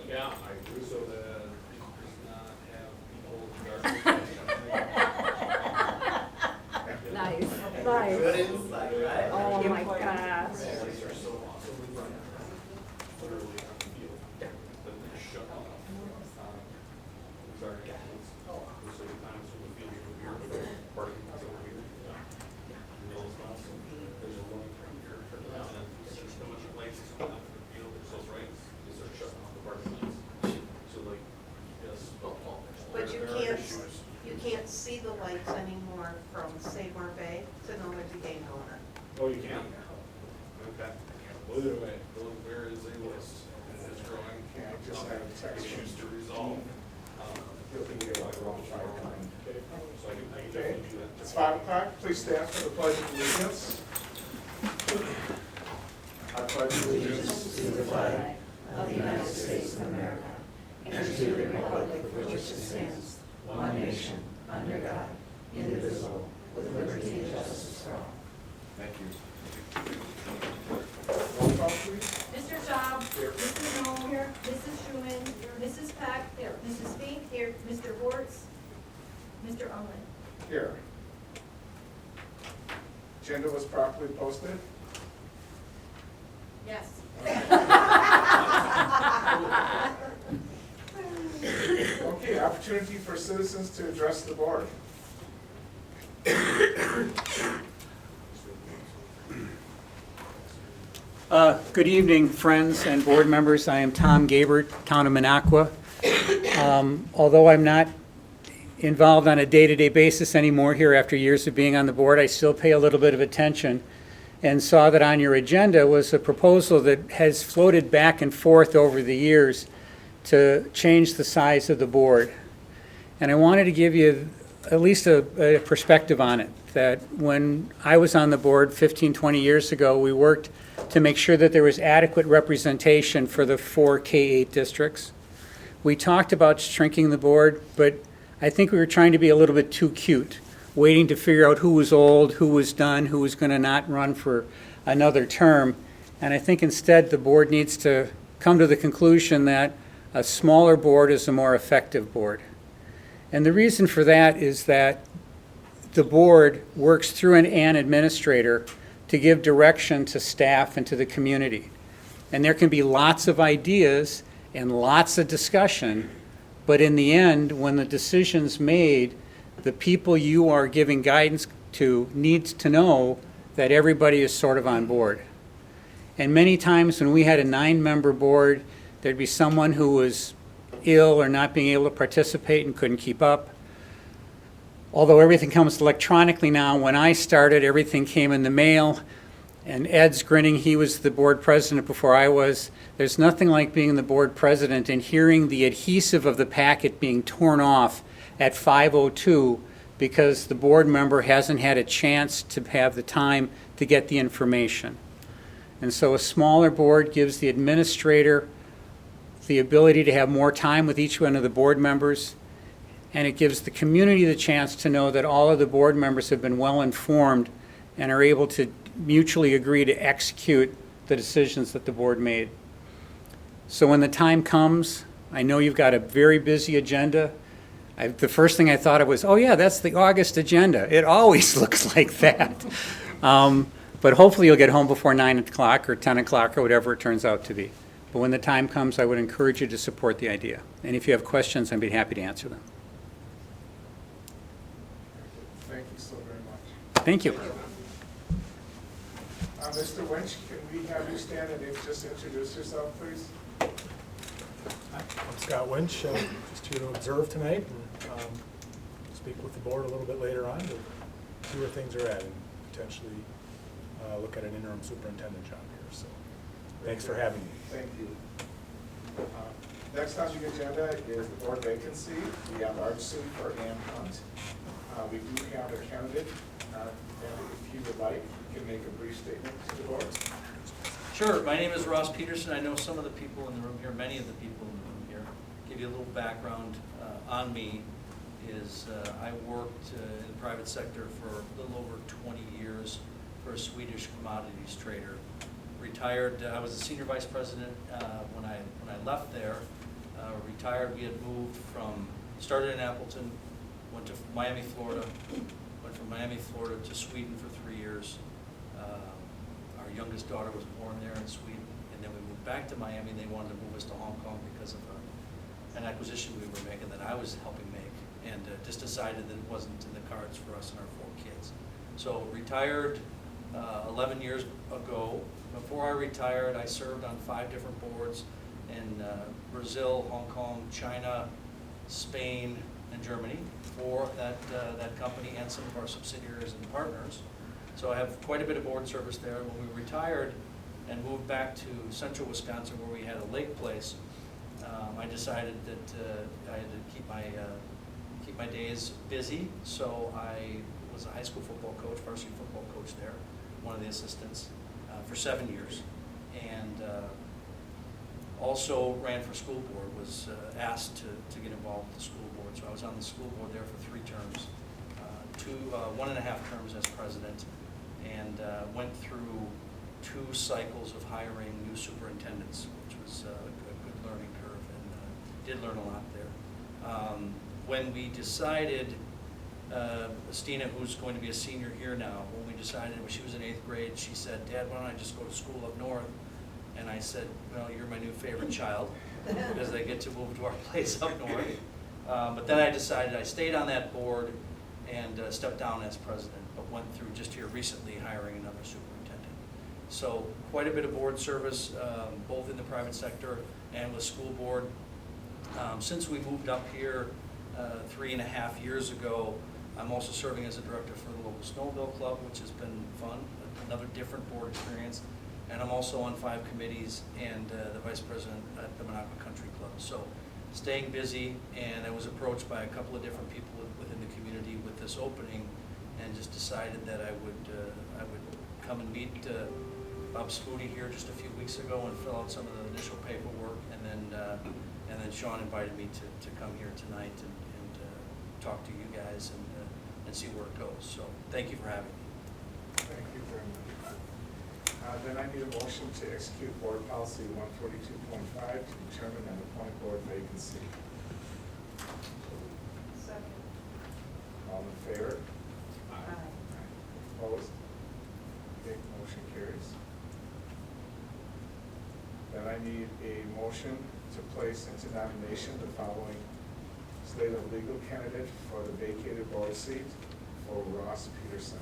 Yeah, I agree. So that does not have people Nice, Good nice. insight, right? Oh my Important. gosh. Lights are so awesome. Literally on the field. Then they shut off. Sorry. There's certain times when the fields are here, but parking lots over here. Middle spots. There's a long from here. And then there's so much lights coming out of the field. There's those lights. They start shutting off the parking lots. So like, yes. But you can't see the lights anymore from Seymour Bay to know there's a game going on. Oh, you can? Okay. Well, either way, there is a list, and it's growing. Yeah, just have Issues to resolve. You'll be able to roll fire time. Okay, so I can Okay, definitely do that. it's 5 o'clock. Please stand for the pledge of allegiance. I pledge allegiance to the flag of the United States of America and to the republic for which it stands, one nation, under God, indivisible, with liberty and justice for all. Thank you. Roll call, please. Mr. Schaub. Here. Mrs. Knoll. Here. Mrs. Schuman. Mrs. Peck. Here. Mrs. Fink. Here. Mr. Wertz. Mr. Owen. Here. Agenda was properly posted. Yes. Okay, opportunity for citizens to address the board. Good evening, friends and board members. I am Tom Gabert, Town of Minocqua. Although I'm not involved on a day-to-day basis anymore here after years of being on the board, I still pay a little bit of attention and saw that on your agenda was a proposal that has floated back and forth over the years to change the size of the board. And I wanted to give you at least a perspective on it, that when I was on the board 15, 20 years ago, we worked to make sure that there was adequate representation for the 4 K-8 districts. We talked about shrinking the board, but I think we were trying to be a little bit too cute, waiting to figure out who was old, who was done, who was going to not run for another term. And I think instead the board needs to come to the conclusion that a smaller board is a more effective board. And the reason for that is that the board works through an administrator to give direction to staff and to the community. And there can be lots of ideas and lots of discussion, but in the end, when the decision's made, the people you are giving guidance to needs to know that everybody is sort of on board. And many times when we had a 9-member board, there'd be someone who was ill or not being able to participate and couldn't keep up. Although everything comes electronically now, when I started, everything came in the mail. And Ed's grinning, he was the board president before I was. There's nothing like being the board president and hearing the adhesive of the packet being torn off at 5:02 because the board member hasn't had a chance to have the time to get the information. And so a smaller board gives the administrator the ability to have more time with each one of the board members, and it gives the community the chance to know that all of the board members have been well informed and are able to mutually agree to execute the decisions that the board made. So when the time comes, I know you've got a very busy agenda. The first thing I thought of was, oh yeah, that's the August agenda. It always looks like that. But hopefully you'll get home before 9 o'clock or 10 o'clock or whatever it turns out to be. But when the time comes, I would encourage you to support the idea. And if you have questions, I'd be happy to answer them. Thank you so very much. Thank you. Mr. Winch, can we have you stand and just introduce yourself, please? I'm Scott Winch, just here to observe tonight and speak with the board a little bit later on to see where things are at and potentially look at an interim superintendent job here. So thanks for having me. Thank you. Next on the agenda is the board vacancy. We have large seat for Ann Hunt. We do have a candidate, and if you would like, you can make a brief statement to the board. Sure. My name is Ross Peterson. I know some of the people in the room here, many of the people in the room here. Give you a little background on me. I worked in the private sector for a little over 20 years for a Swedish commodities trader. Retired. I was a senior vice president when I left there. Retired, we had moved started in Appleton, went to Miami, Florida, went from Miami, Florida to Sweden for 3 years. Our youngest daughter was born there in Sweden, and then we moved back to Miami, and they wanted to move us to Hong Kong because of an acquisition we were making that I was helping make, and just decided that it wasn't in the cards for us and our 4 kids. So retired 11 years ago. Before I retired, I served on 5 different boards in Brazil, Hong Kong, China, Spain, and Germany for that company and some of our subsidiaries and partners. So I have quite a bit of board service there. When we retired and moved back to central Wisconsin where we had a lake place, I decided that I had to keep my days busy. So I was a high school football coach, varsity football coach there, one of the assistants, for 7 years. And also ran for school board, was asked to get involved with the school board. So I was on the school board there for 3 terms, 1.5 terms as president, and went through 2 cycles of hiring new superintendents, which was a good learning curve, and did learn a lot there. When we decided, Stina, who's going to be a senior here now, when we decided, when she was in 8th grade, she said, "Dad, why don't I just go to school up north?" And I said, "Well, you're my new favorite child," because I get to move to our place up north. But then I decided, I stayed on that board and stepped down as president, but went through just here recently hiring another superintendent. So quite a bit of board service, both in the private sector and with school board. Since we moved up here 3.5 years ago, I'm also serving as a director for the local Snowmobile Club, which has been fun, another different board experience. And I'm also on 5 committees and the vice president at the Minocqua Country Club. So staying busy, and I was approached by a couple of different people within the community with this opening, and just decided that I would come and meet Bob Spooty here just a few weeks ago and fill out some of the initial paperwork, and then Sean invited me to come here tonight and talk to you guys and see where it goes. So thank you for having me. Thank you very much. Then I need a motion to execute board policy 142.5 to determine and appoint board vacancy. Second. All in favor? Aye. Opposed? Okay, motion carries. Then I need a motion to place into nomination the following slate of legal candidate for the vacated board seat for Ross Peterson.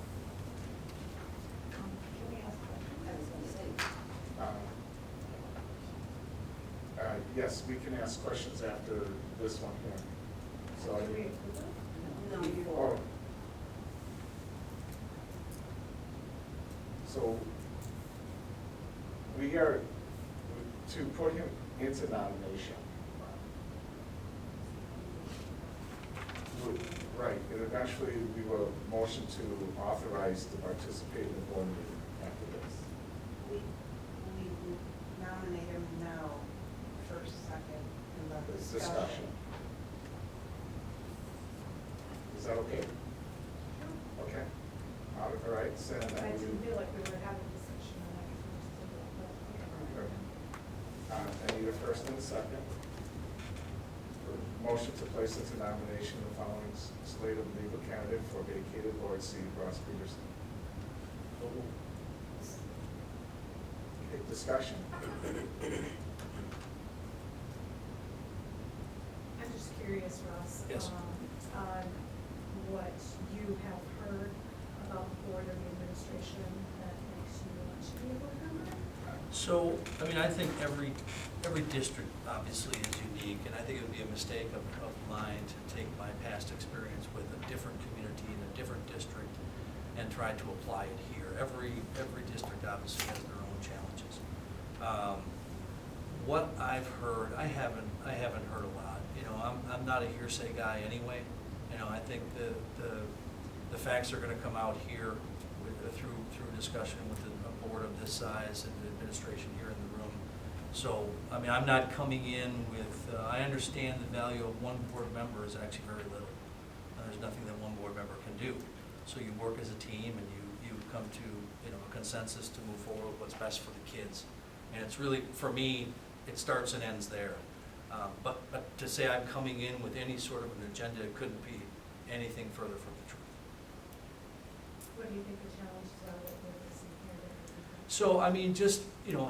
Yes, we can ask questions after this one here. So I need, No, oh. So we are, to put him into nomination. Right, and eventually we will motion to authorize to participate in the board meeting after this. we would nominate him now, first, second, and the discussion. Is that okay? Okay. All right, so then I I didn't would, feel like we were having a discussion, and I just I need a first and a second. Motion to place into nomination the following slate of legal candidate for vacated board seat, Ross Peterson. Okay, discussion. I'm just curious, Ross. Yes. On what you have heard about the board or the administration that makes you want to be a board member? So, I mean, I think every district obviously is unique, and I think it would be a mistake of mine to take my past experience with a different community in a different district and try to apply it here. Every district obviously has their own challenges. What I've heard, I haven't heard a lot. You know, I'm not a hearsay guy anyway. You know, I think the facts are going to come out here through discussion with a board of this size and the administration here in the room. So, I mean, I'm not coming in with, I understand the value of one board member is actually very little. There's nothing that one board member can do. So you work as a team and you come to, you know, a consensus to move forward with what's best for the kids. And it's really, for me, it starts and ends there. But to say I'm coming in with any sort of an agenda, it couldn't be anything further from the truth. What do you think the challenges are that we're facing here? So, I mean, just,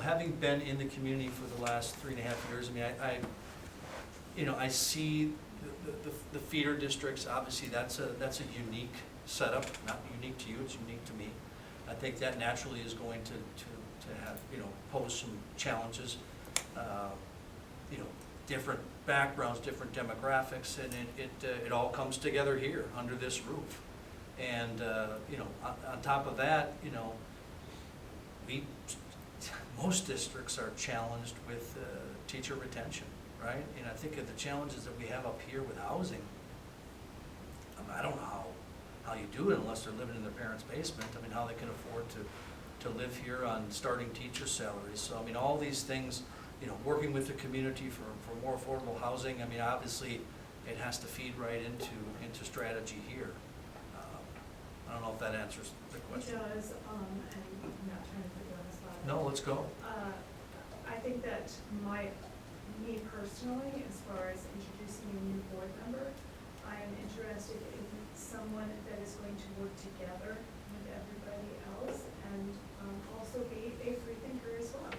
having been in the community for the last 3.5 years, I mean, I see the feeder districts. Obviously, that's a unique setup, not unique to you, it's unique to me. I think that naturally is going to have, pose some challenges, different backgrounds, different demographics, and it all comes together here under this roof. And, on top of that, most districts are challenged with teacher retention, right? And I think of the challenges that we have up here with housing. I don't know how you do it unless they're living in their parents' basement. I mean, how they can afford to live here on starting teacher salaries. So, I mean, all these things, working with the community for more affordable housing, I mean, obviously, it has to feed right into strategy here. I don't know if that answers the question. It does, and I'm not trying to put you on the spot. No, let's go. I think that me personally, as far as introducing a new board member, I am interested in someone that is going to work together with everybody else and also be a free thinker as well,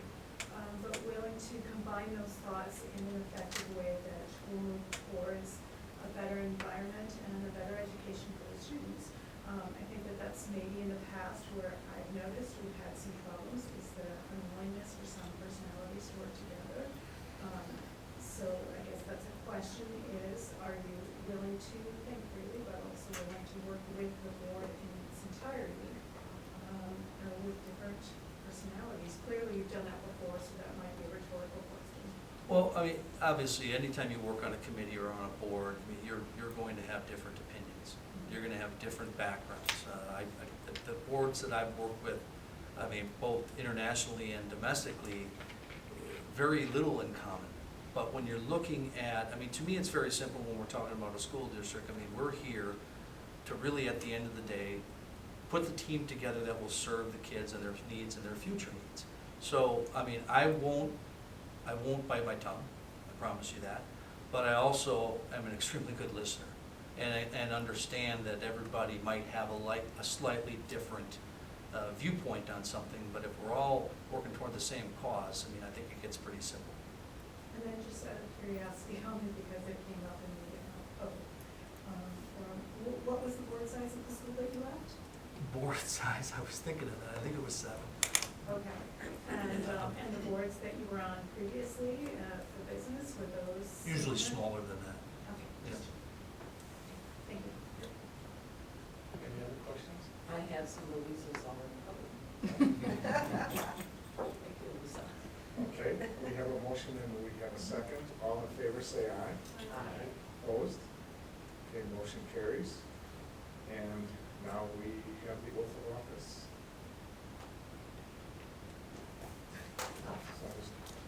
but willing to combine those thoughts in an effective way that will move towards a better environment and a better education for the students. I think that that's maybe in the past where I've noticed we've had some problems, is the unwillingness for some personalities to work together. So I guess that's a question is, are you willing to think freely, but also willing to work with the board in its entirety, with different personalities? Clearly you've done that before, so that might be a rhetorical question. Well, I mean, obviously, anytime you work on a committee or on a board, I mean, you're going to have different opinions. You're going to have different backgrounds. The boards that I've worked with, I mean, both internationally and domestically, very little in common. But when you're looking at, I mean, to me, it's very simple when we're talking about a school district. I mean, we're here to really, at the end of the day, put the team together that will serve the kids and their needs and their future needs. So, I mean, I won't bite my tongue, I promise you that. But I also am an extremely good listener and understand that everybody might have a slightly different viewpoint on something, but if we're all working toward the same cause, I mean, I think it gets pretty simple. And then just out of curiosity, only because it came up in the forum, what was the board size of the school that you left? Board size, I was thinking of that, I think it was 7. Okay, and the boards that you were on previously for business, were those? Usually similar? smaller than that. Okay, Yeah. thank you. Any other questions? I have some Louises already covered. Thank you, Lisa. Okay, we have a motion and we have a second. All in favor, say aye. Aye. Opposed? Okay, motion carries. And now we have the oath of office. So,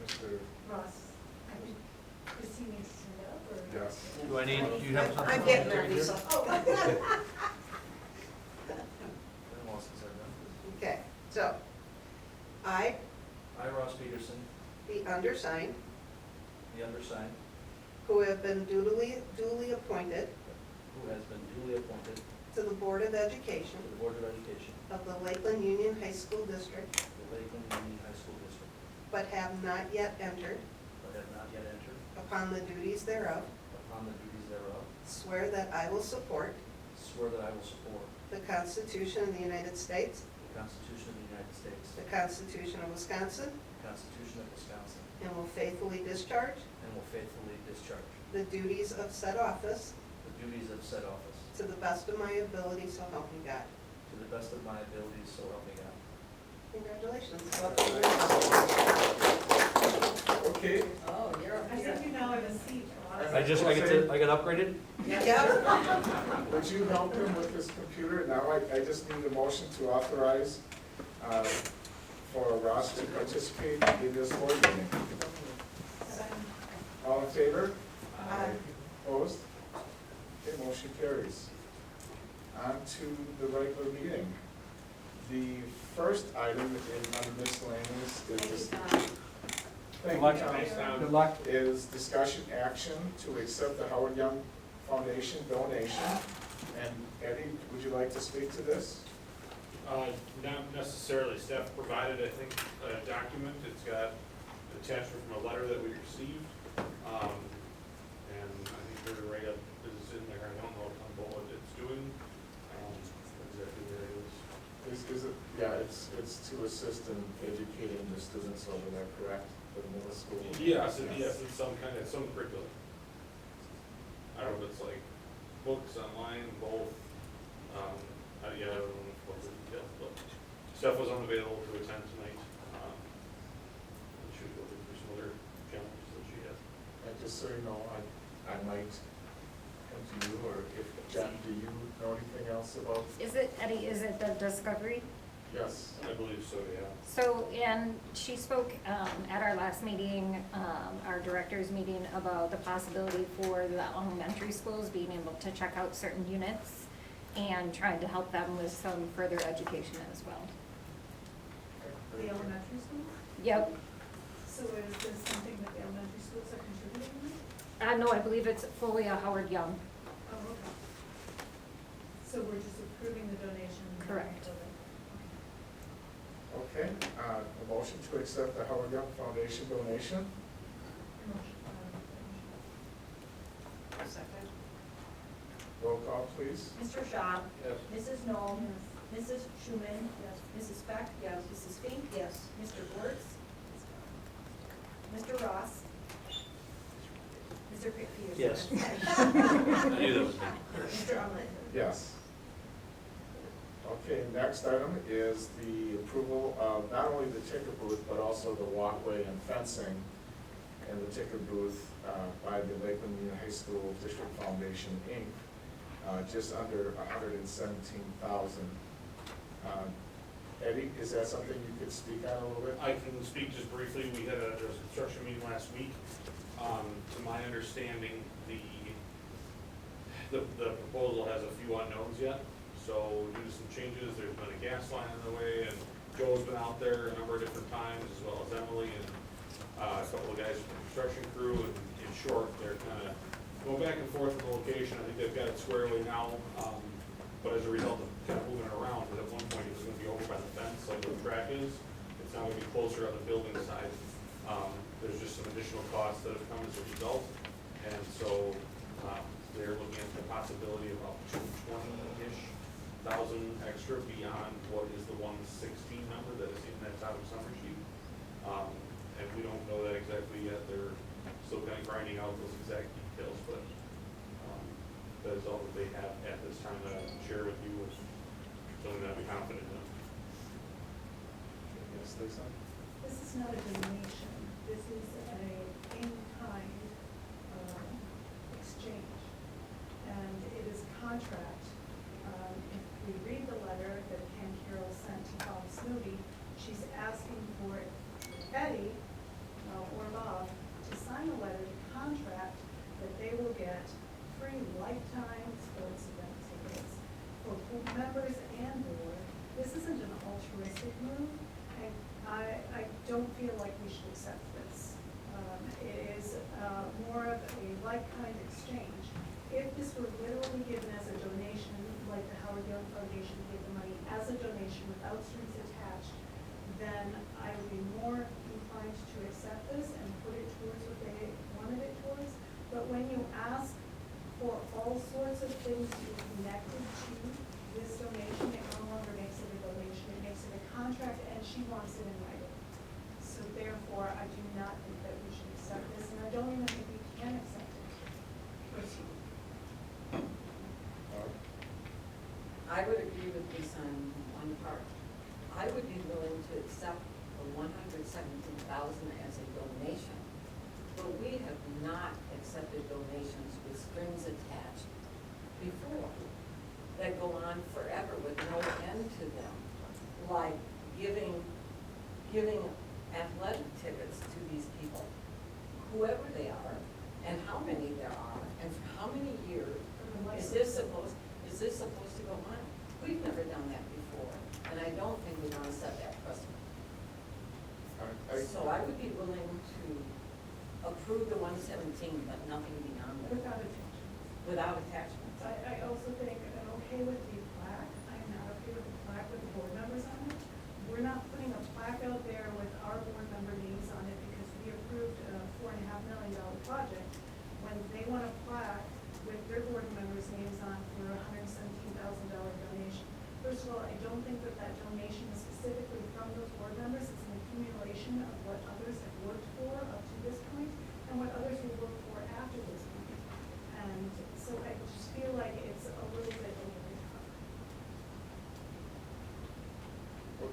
Mr. Ross, I think Christine needs to stand up, or? Yes. Do I need, do you have something? I'm getting there, Lisa. Okay, so, I, I, Ross Peterson, the undersigned, the undersigned, who have been duly appointed who has been duly appointed to the Board of to Education the Board of Education of the Lakeland Union High School District, of the Lakeland Union High School District, but have not yet entered but have not yet entered upon the duties thereof, upon the duties thereof, swear that I will support swear that I will support the Constitution of the United States, the Constitution of the United States, the Constitution of Wisconsin, the Constitution of Wisconsin, and will faithfully discharge and will faithfully discharge the duties of said office the duties of said office to the best of my ability, so help me God. to the best of my abilities, so help me God. Congratulations. Okay. Oh, you're up I here. think you now have a seat, Ross. I got upgraded? Yeah. Would you help him with his computer? Now I just need a motion to authorize for Ross to participate in this board meeting. All in favor? Aye. Opposed? Okay, motion carries. On to the regular meeting. The first item in under miscellaneous Thank you, is, Tom. Thank you, luck. Tom. Thanks, Tom. Good luck. Is discussion action to accept the Howard Young Foundation donation. And Eddie, would you like to speak to this? Not necessarily. Staff provided, I think, a document. It's got an attachment from a letter that we received. And I think their write-up is in there. I don't know what it's doing, exactly where it is. Is it, yeah, it's to assist in educating the students over there, correct? For the middle school? Yes, it's some kind of, some curriculum. I don't know if it's like books, online, both. I don't know what the details, but Steph was unavailable to attend tonight. And she was looking for some other challenges that she had. And just so you know, I might come to you, or if, Jen, do you know anything else about? Is it, Eddie, is it the Discovery? Yes. I believe so, yeah. So, and she spoke at our last meeting, our directors meeting, about the possibility for the elementary schools being able to check out certain units and trying to help them with some further education as well. The elementary school? Yep. So is this something that the elementary schools are contributing with? No, I believe it's fully a Howard Young. Oh, okay. So we're just approving the donation? Correct. Okay, a motion to accept the Howard Young Foundation donation. Second. Roll call, please. Mr. Shaw? Yes. Mrs. Knoll? Mrs. Schuman? Yes. Mrs. Beck? Yes. Mrs. Fink? Yes. Mr. Wertz? Mr. Ross? Mr. Peterson? Yes. I knew that was me. Mr. Arlen? Yes. Okay, next item is the approval of not only the ticker booth, but also the walkway and fencing and the ticker booth by the Lakeland Union High School District Foundation, Inc., just under $117,000. Eddie, is that something you could speak on a little bit? I can speak just briefly. There was a construction meeting last week. To my understanding, the proposal has a few unknowns yet. So due to some changes, there's been a gas line in the way, and Joe's been out there a number of different times, as well as Emily and a couple of guys from the construction crew. And in short, they're kind of going back and forth with the location. I think they've got it squared away now. But as a result of kind of moving it around, because at one point it was going to be over by the fence, like where the track is, it's now going to be closer on the building side. There's just some additional costs that have come as a result. And so they're looking at the possibility of up to 20-ish thousand extra beyond what is the 116 number that is in that top of summary sheet. And we don't know that exactly yet. They're still kind of grinding out those exact details, but that is all that they have at this time that I can share with you, with something that I'd be confident in. Yes, Lisa? This is not a donation, this is a in-kind exchange, and it is a contract. If we read the letter that Ken Carroll sent to Bob Snoody, she's asking for Eddie or Bob to sign a letter to contract that they will get free lifetime sports event tickets for members and board. This isn't an altruistic move, and I don't feel like we should accept this. It is more of a like-kind exchange. If this were literally given as a donation, like the Howard Young Foundation gave the money as a donation without strings attached, then I would be more inclined to accept this and put it towards what they wanted it towards. But when you ask for all sorts of things to be connected to this donation, it no longer makes it a donation, it makes it a contract, and she wants it in writing. So therefore, I do not think that we should accept this, and I don't even think we can accept it. Proceed. I would agree with Lisa on one part. I would be willing to accept the $117,000 as a donation, but we have not accepted donations with strings attached before that go on forever with no end to them, like giving athletic tickets to these people, whoever they are, and how many there are, and for how many years. Is this supposed to go on? We've never done that before, and I don't think we want to set that precedent. All right. So I would be willing to approve the 117, but nothing beyond that, Without attachment. without attachments. I also think I'm okay with the plaque. I'm not okay with the plaque with the board members on it. We're not putting a plaque out there with our board member names on it because we approved a $4.5 million project. When they want a plaque with their board members' names on for a $117,000 donation. First of all, I don't think that that donation is specifically from those board members. It's an accumulation of what others have worked for up to this point and what others will work for after this point. And so I just feel like it's a little bit over the top.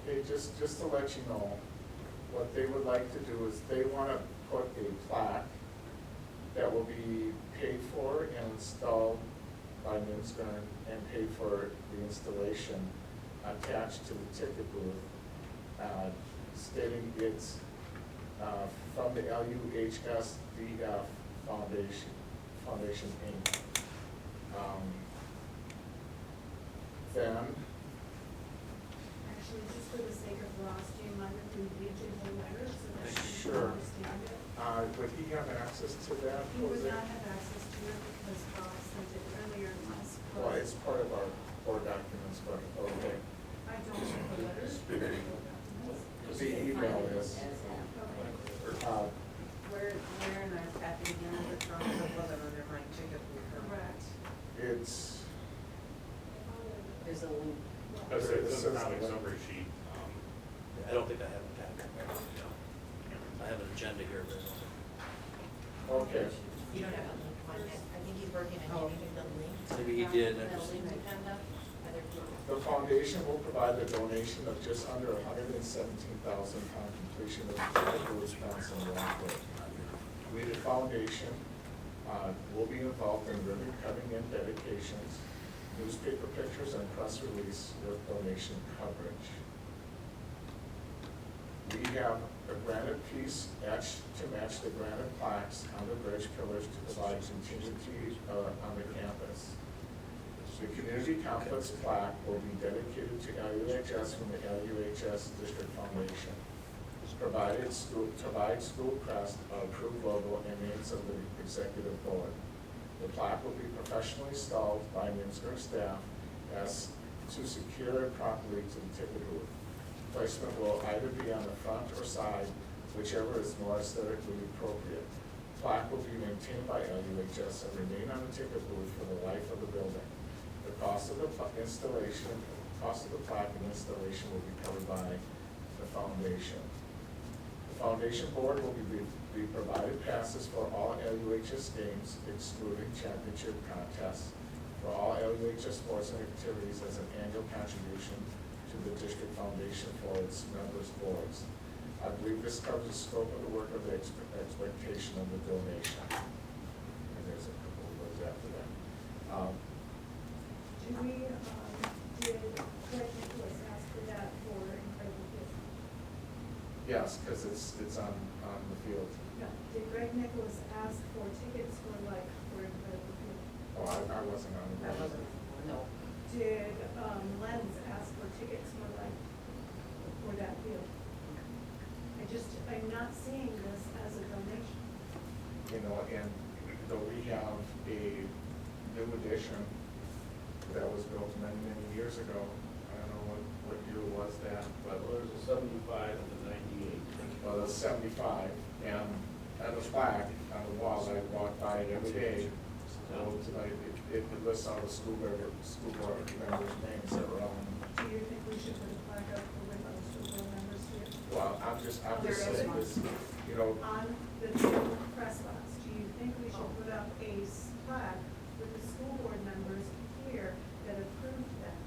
Okay, just to let you know, what they would like to do is they want to put a plaque that will be paid for and installed by Minsker and paid for the installation attached to the ticket booth, stating it's from the LUHS DF Foundation Inc. Then, Actually, just for the sake of Ross, do you mind if we read you the letter so that she Sure. can understand it? would he have access to that? He would Jose? not have access to it because Ross sent it earlier unless. Well, it's part of our board documents, but, okay. I don't have the letters. The email is, Where in our packet again, is it from, it wasn't under my ticket. Correct. it's, There's a link. That's it, this is a comic summary sheet. I don't think I have a packet. I have an agenda here, but okay. You don't have a link one yet. I think he's working on getting the link. maybe he did. I The just- link agenda. Other people. The foundation will provide a donation of just under $117,000 upon completion of the Booth's fence and walkway. The foundation will be involved in ribbon cutting and dedications, newspaper pictures, and press release with donation coverage. We have a granite piece etched to match the granite plaques on the bridge pillars to provide continuity on the campus. The community complex plaque will be dedicated to LUHS from the LUHS District Foundation. Provide school crest, approved logo, and names of the executive board. The plaque will be professionally installed by Minsker staff as to secure it properly to the ticket booth. Placement will either be on the front or side, whichever is more aesthetically appropriate. Plaque will be maintained by LUHS and remain on the ticket booth for the life of the building. The cost of the plaque and installation will be covered by the foundation. The foundation board will be provided passes for all LUHS games excluding championship contests, for all LUHS sports and activities as an annual contribution to the district foundation for its members' boards. I believe this covers the scope of the work of the expectation of the donation. And there's a couple of words after that. Did Craig Nicholas ask for that for Incredible Field? Yes, because it's on the field. No, did Greg Nicholas ask for tickets for Incredible Field? Oh, I wasn't on the That board. wasn't, no. Did Lenz ask for tickets for that field? I'm not seeing this as a donation. You know, and though we have a new addition that was built many, many years ago, I don't know what year was that, but Well, there's a 75 and a 98. well, it's 75, and the plaque on the wall, I walk by it every day. So tonight, it lists all the school board members' names that were on. Do you think we should put a plaque up for when those school board members here? Well, I'm just There is saying one. this, you know, On the press box, do you think we should put up a plaque with the school board members here that approved that?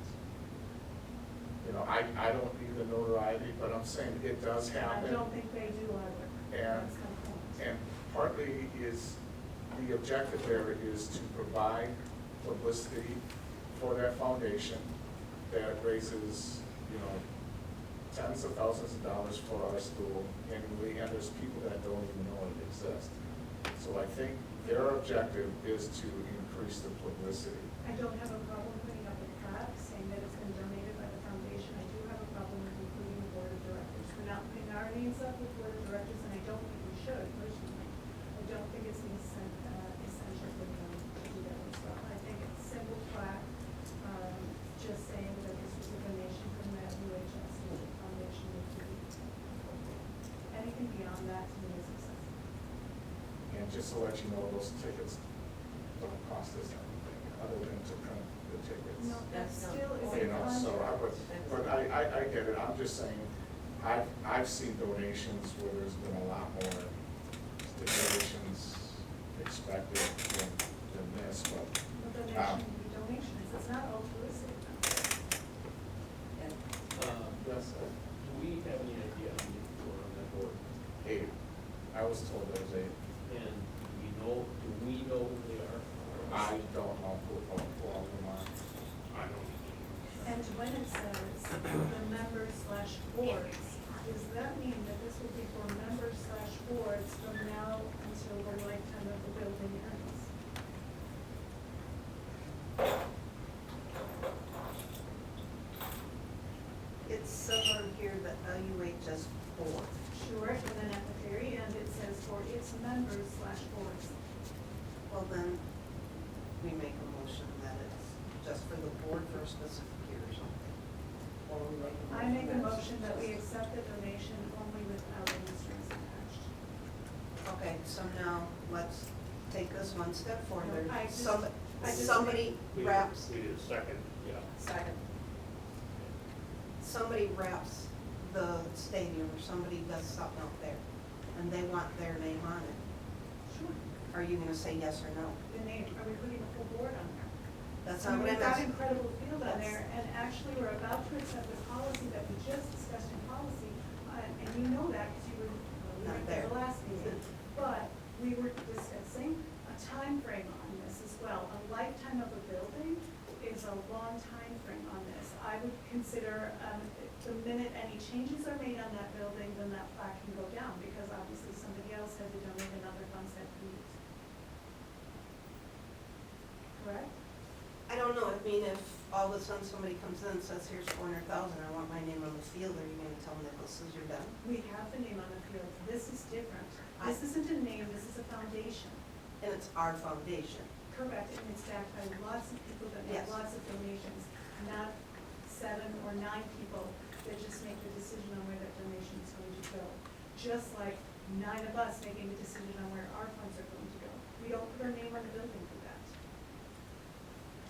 you know, I don't need the notoriety, but I'm saying it does happen. I don't think they do either. And- That's my point. And partly is, the objective there is to provide publicity for that foundation that raises, you know, tens of thousands of dollars for our school annually, and there's people that don't even know it exists. So I think their objective is to increase the publicity. I don't have a problem putting up a plaque saying that it's been donated by the foundation. I do have a problem with including the board of directors. We're not putting our names up with board of directors, and I don't think we should personally. I don't think it's essential for them to do that as well. I think it's simple plaque, just saying that this was a donation from that UHS Foundation. Anything beyond that to me is excessive. And just to let you know, those tickets don't cost us anything other than to print the tickets. No, that still is You a know, so I get it, I'm just saying, I've seen donations where there's been a lot more stipulations expected than this, but. But donation would be donations, it's not altruistic. Yes, Do we have any idea how many people are on that board? 8. I was told there was 8. And do we know who they are? I don't know who all of them are. I don't. And when it says the members/boards, does that mean that this will be for members/boards from now until the lifetime of the building ends? It's somewhere here, the LUHS board. Sure, and then at the very end, it says for its members/boards. Well, then, we make a motion that it's just for the board for a specific year or something. I make a motion that we accept the donation only without any strings attached. Okay, so now let's take this one step further. No, I just- Somebody wraps, We did a second, yeah. Second. somebody wraps the stadium or somebody does something out there and they want their name on it. Sure. Are you gonna say yes or no? The name, are we putting a full board on there? That's I not mean, what we've I'm got asking. incredible field on That's- there, and actually, we're about to accept the policy that we just discussed in policy, and you know that, because you were, you Not were there. at the last meeting. But we were discussing a time frame on this as well. A lifetime of a building is a long time frame on this. I would consider, the minute any changes are made on that building, then that plaque can go down, because obviously somebody else had to donate another funds that we use. Correct? I don't know, I mean, if all of a sudden somebody comes in and says, here's 400,000, I want my name on the field, are you gonna tell them that this is your done? We have the name on the field. This is different. This isn't a name, this is a foundation. And it's our foundation. Correct, and it's backed by lots of people that make Yes. lots of donations, not 7 or 9 people that just make the decision on where that donation is going to go. Just like 9 of us making the decision on where our funds are going to go. We don't put our name on the building for that.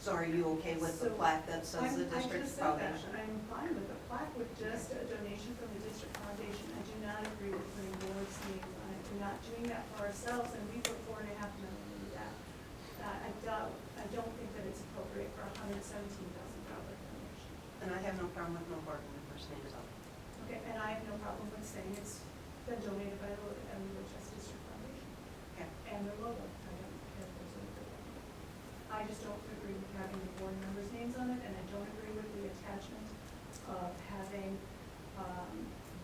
So are you okay with the So, plaque that says the I district's just said that. foundation? I'm fine with the plaque with just a donation from the district foundation. I do not agree with putting board's names on it. We're not doing that for ourselves, and we put $4.5 million into that. I don't think that it's appropriate for a $117,000 donation. And I have no problem with no board members' names on it. Okay, and I have no problem with saying it's been donated by the LUHS District Foundation. Okay. And their logo. I don't care if there's a logo. I just don't agree with having the board members' names on it, and I don't agree with the attachment of having,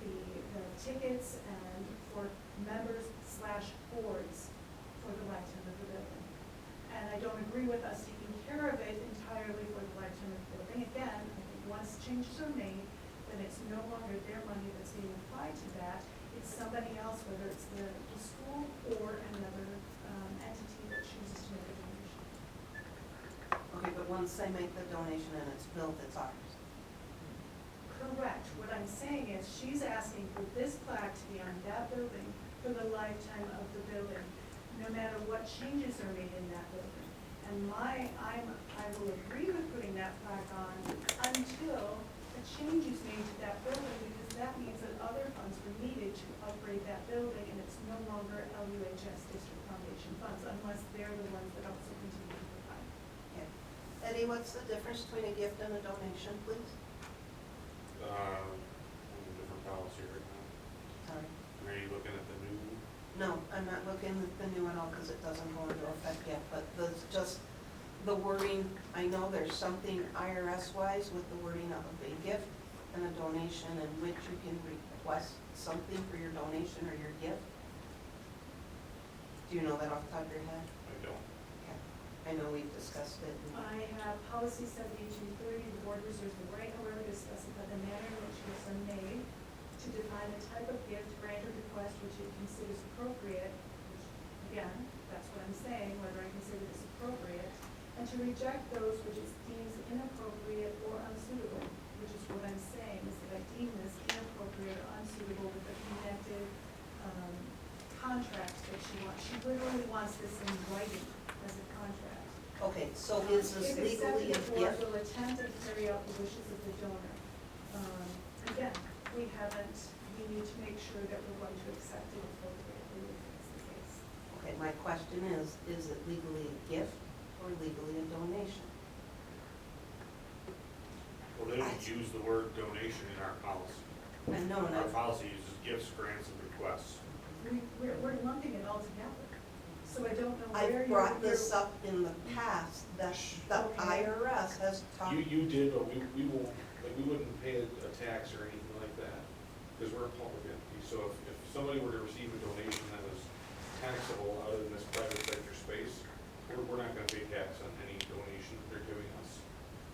the tickets and for members/boards for the lifetime of the building. And I don't agree with us taking care of it entirely for the lifetime of the building. Again, I think once changes are made, then it's no longer their money that's being applied to that. It's somebody else, whether it's the school or another entity that chooses to make a donation. Okay, but once they make the donation and it's built, it's ours. Correct. What I'm saying is, she's asking for this plaque to be on that building for the lifetime of the building, no matter what changes are made in that building. And I will agree with putting that plaque on until a change is made to that building, because that means that other funds were needed to upgrade that building, and it's no longer LUHS District Foundation funds, unless they're the ones that also continue to provide. Okay. Eddie, what's the difference between a gift and a donation, please? Different policy right now. Sorry. Are you looking at the new? No, I'm not looking at the new one all because it doesn't go into effect yet, but just the wording, I know there's something IRS-wise with the wording of a gift and a donation in which you can request something for your donation or your gift. Do you know that off the top of your head? I don't. Okay. I know we've discussed it. I have policy 7230, the board reserves the right, however, to specify the manner in which gifts are made to to define the type of gift, grant, or bequest which it considers appropriate, which, again, that's what I'm saying, whether I consider this appropriate, and to reject those which it deems inappropriate or unsuitable, which is what I'm saying, is that I deem this inappropriate or unsuitable with the connected contract that she wants. She literally wants this in writing as a contract. Okay, so is this legally a If accepted, the gift? board will attempt to carry out the wishes of the donor. Again, we need to make sure that we're going to accept it appropriately if it's the case. Okay, my question is it legally a gift or legally a donation? Well, they don't use the word donation in our policy. I know, and Our policy uses gifts, grants, and requests. We're lumping it all together. So I don't know where I've you're. brought this up in the past, that the Okay. IRS has talked. You did, but we won't, like, we wouldn't pay a tax or anything like that, because we're a public entity. So if somebody were to receive a donation that was taxable out of this private sector space, we're not gonna pay tax on any donation that they're giving us.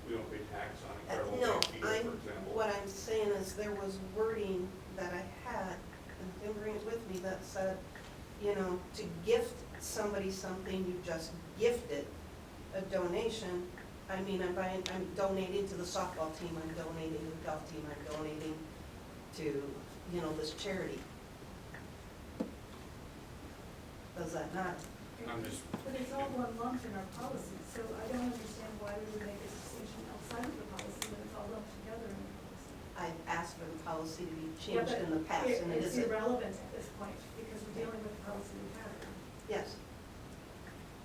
We don't pay tax on incredible No, fees, for example. what I'm saying is there was wording that I had, and didn't bring it with me, that said, you know, to gift somebody something, you just gift it. A donation, I mean, I'm donating to the softball team, I'm donating to the golf team, I'm donating to, you know, this charity. Does that not? I'm just, But it's all one lump in our policy, so I don't understand why we would make a distinction outside of the policy when it's all lumped together in the policy. I've asked for the policy to be Yeah, changed but in the past, and it It's isn't. irrelevant at this point, because we're dealing with the policy we have. Yes,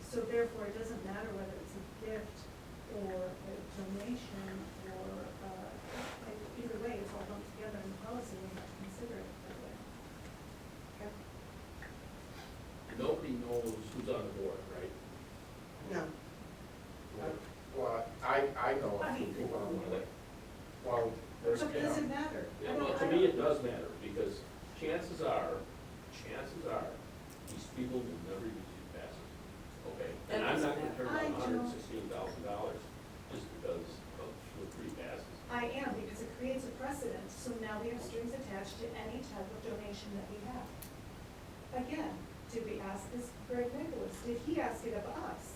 So therefore, it doesn't matter whether it's a gift or a donation or, either way, it's all lumped together in the policy, we have to consider it that way. Nobody knows who's on the board, right? no. Well, I know a few people on the board. Well, there's, But does it matter? Yeah, I well, don't- to I me, don't- it does matter, because chances are, these people will never use these passes, okay? And I'm not gonna turn I down don't- $116,000 just because of 2 or 3 passes. I am, because it creates a precedent, so now we have strings attached to any type of donation that we have. Again, did we ask this Greg Nicholas? Did he ask it of us?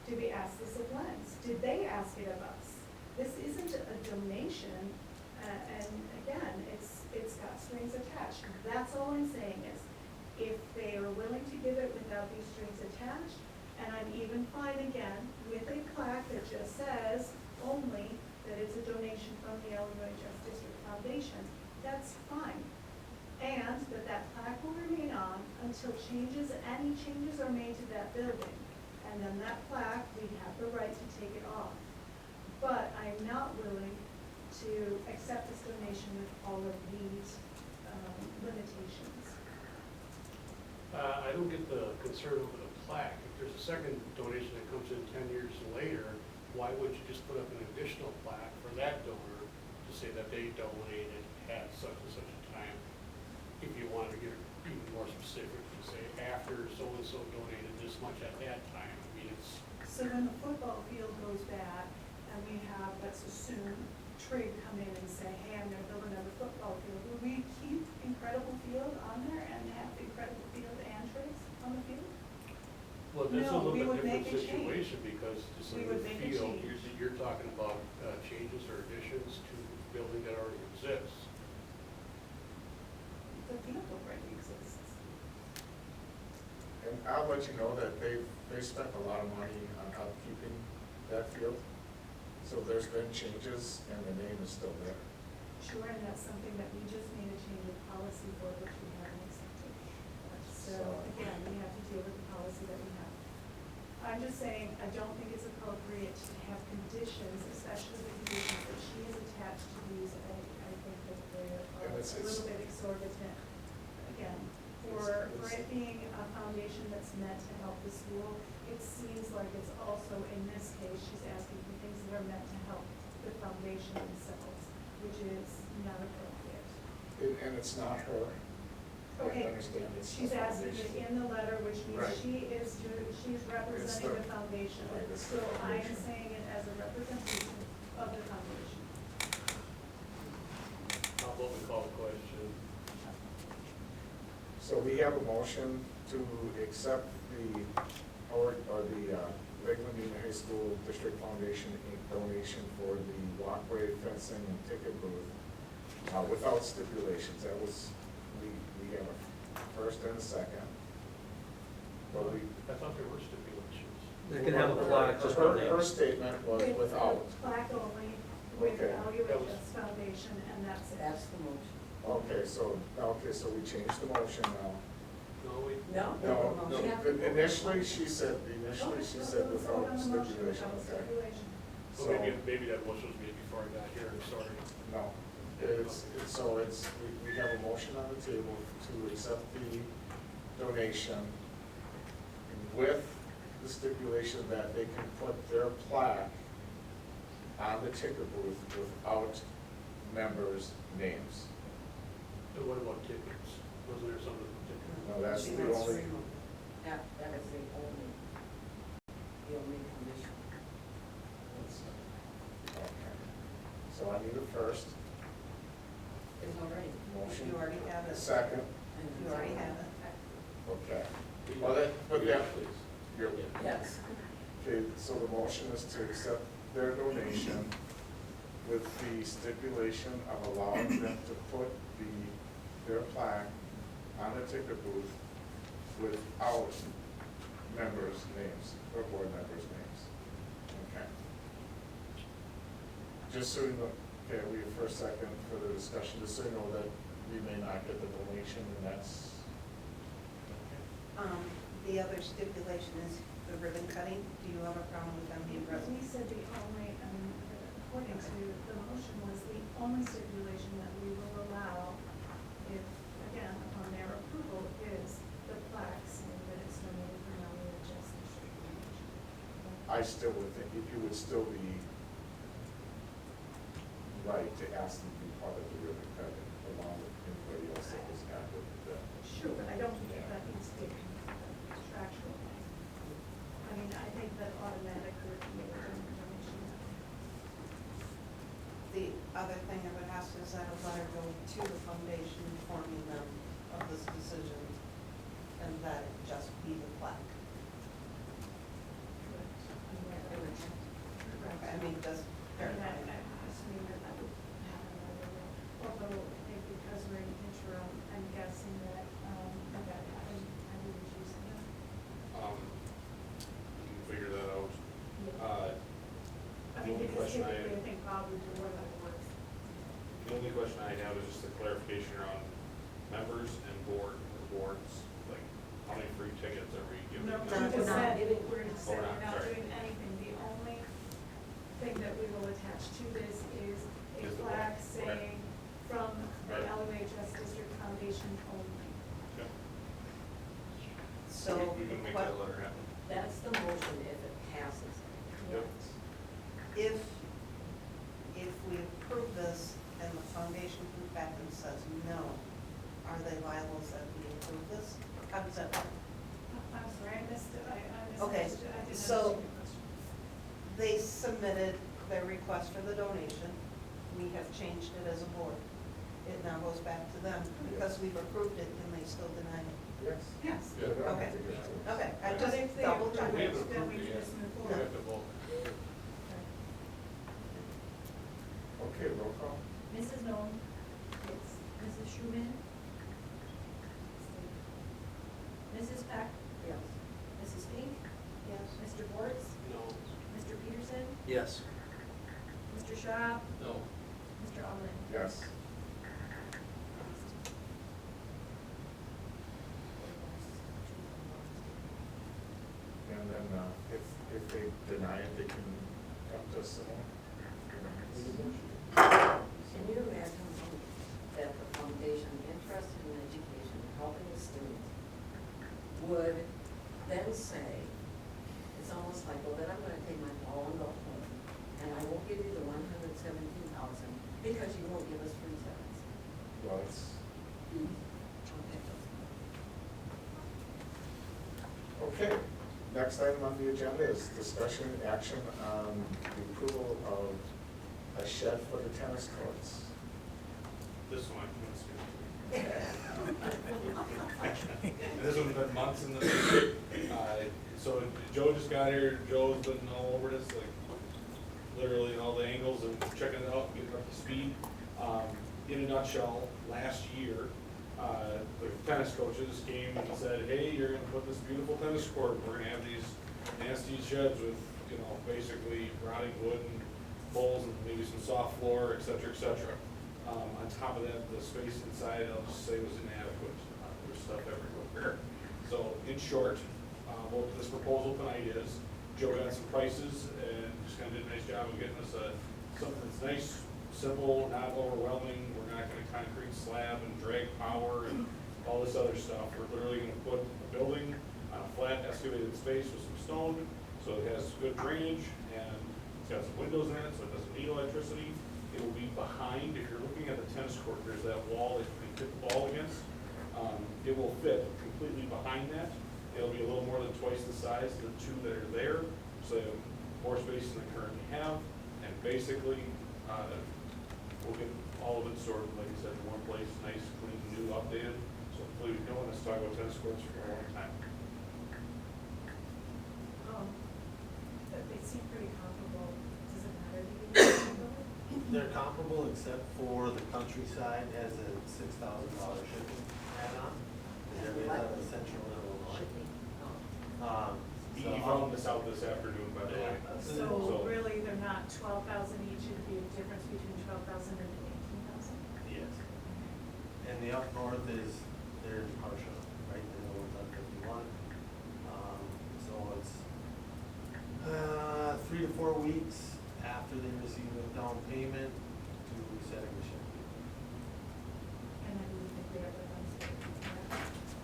Did we ask this of Lens? Did they ask it of us? This isn't a donation, and again, it's got strings attached. That's all I'm saying is, if they are willing to give it without these strings attached, and I'm even fine again with a plaque that just says only that it's a donation from the Illinois Justice District Foundation, that's fine. And that plaque will remain on until any changes are made to that building. And then that plaque, we have the right to take it off. But I'm not willing to accept this donation with all of these limitations. I don't get the concern over the plaque. If there's a second donation that comes in 10 years later, why would you just put up an additional plaque for that donor to say that they donated at such and such a time? If you want to get even more specific, you say after so-and-so donated this much at that time. I mean, it's, So when the football field goes bad, and we have, let's assume, Trig come in and say, hey, I'm gonna build another football field, will we keep Incredible Field on there and have Incredible Field and Trig's on the field? well, this is a No, we little would bit make different a change. situation because just We in would the make a field, change. you're talking about changes or additions to the building that already exists. The field already exists. and I'll let you know that they spent a lot of money on upkeeping that field. So there's been changes and the name is still there. Sure, and that's something that we just made a change of policy for, which we haven't accepted. So again, we have to deal with the policy that we have. I'm just saying, I don't think it's appropriate to have conditions, especially the conditions that she has attached to these. I think that they're And a it's- little bit exorbitant. Again, for it being a foundation that's meant to help the school, it seems like it's also, in this case, she's asking for things that are meant to help the foundation themselves, which is not appropriate. And it's not her. I Okay, understand it's the she's asking it foundation. in the letter, which means Right. she's representing the foundation. right, it's So the I am foundation. saying it as a representation of the foundation. How about we call the question, So we have a motion to accept the Lakeland Union High School District Foundation Inc. donation for the walkway, fencing, and ticket booth without stipulations. That was, we have a first and a second. But we. I thought there were stipulations. They can have a plaque, just Her her her name. statement was without. Plaque only with Okay. LUHS Foundation, and that's it. That's the motion. Okay, so we changed the motion now. No, we, No? No, We have to vote. initially she said without Let's vote stipulation, on the motion okay. without stipulation. So, well, maybe that motion was made before I got here, I'm sorry. no, we have a motion on the table to accept the donation with the stipulation that they can put their plaque on the ticket booth without members' names. And what about tickets? Wasn't there something about tickets? No, that's She the wants only, to remove. That is the only condition. okay. So I need a first, It's already. motion. You already have it. Second, You already have it. okay. Well, but yeah, Please. you're, Yes. okay, so the motion is to accept their donation with the stipulation of allowing them to put their plaque on the ticket booth without members' names, or board members' names. Okay. Just so you know, okay, we have first, second for the discussion, just so you know that we may not get the donation, and that's, The other stipulation is the ribbon cutting. Do you have a problem with them being present? We said the only, according to the motion, was the only stipulation that we will allow if, again, upon their approval, is the plaque saying that it's donated from LUHS District Foundation. I still would think, if you would still be right to ask them to be part of the ribbon cutting, along with anybody else that was active with that. Sure, but I don't think that needs to be a contractual thing. I mean, I think that automatic would be a donation. The other thing I would ask is that a letter go to the foundation informing them of this decision and that it just be the plaque. I mean, just And verify. I'm assuming that that would happen right away. Although, I think because we're in interim, I'm guessing that, that I would use it. We can figure that out. I The mean, only because question typically I think Bob would do more than works. The only question I have is just a clarification around members and boards, like, how many free tickets are we giving? No, them? we're just not said, giving- we're just Oh, said we're we're not, not sorry. doing anything. The only thing that we will attach to this is a Is the plaque plaque, okay. saying from the Right. LUHS District Foundation only. Okay. So We can the make that letter happen. That's the motion if it passes. Yep. if we approve this and the foundation comes back and says no, are they liable that we approve this? How does that work? I'm sorry, I missed it. I Okay, misunderstood. I didn't so- understand your question. They submitted their request for the donation. We have changed it as a board. It now goes back to them. Because we've approved it, can they still deny it? Yes. Yes. Yeah, they don't have Okay. to give it to us. Okay, I But just if they double approve checked. We haven't it, then we approved it can just yet. move We forward. have to vote. Okay, roll call. Mrs. Noel? Yes. Mrs. Schumann? Mrs. Peck? Yes. Mrs. Fink? Yes. Mr. Bortz? No. Mr. Peterson? Yes. Mr. Schaub? No. Mr. Allen? Yes. And then, if they deny it, they can come to us some more. Can you imagine that the foundation interested in education, helping the students, would then say, it's almost like, well, then I'm gonna take my ball and go home, and I won't give you the 117,000 because you won't give us free sevens. Well, it's, okay. Next item on the agenda is discussion and action on the approval of a shed for the tennis courts. This one, I'm gonna skip. This one's been months in the making. So Joe just got here, Joe's been all over this, like, literally in all the angles and checking it out, getting up to speed. In a nutshell, last year, the tennis coaches came and said, hey, you're gonna put this beautiful tennis court, we're gonna have these nasty sheds with, you know, basically rotting wood and poles and maybe some soft floor, et cetera, et cetera. On top of that, the space inside, I'll just say, was inadequate. There's stuff everywhere. So, in short, what this proposal tonight is, Joe got some prices and just kind of did a nice job of getting us something that's nice, simple, not overwhelming. We're not gonna concrete slab and drag power and all this other stuff. We're literally gonna put a building on a flat excavated space with some stone, so it has good drainage and it's got some windows in it, so it doesn't need electricity. It will be behind, if you're looking at the tennis court, there's that wall that you can fit the ball against. It will fit completely behind that. It'll be a little more than twice the size of the two that are there, so they have more space than they currently have. And basically, we'll get all of it sorted, like I said, in one place, nice, clean, new, updated. So hopefully, we don't want to talk about tennis courts for a long time. But they seem pretty comparable. Does it matter to you? They're comparable except for the countryside has a $6,000 shipping add-on. They're made out of Central Illinois. He found this out this afternoon, by the way. So really, they're not 12,000 each, it'd be a difference between 12,000 and 18,000? Yes. And the up north is, they're in partial, right, they're the ones on 51. So it's 3 to 4 weeks after they receive a down payment to setting the shipping. And I believe that they have the funds.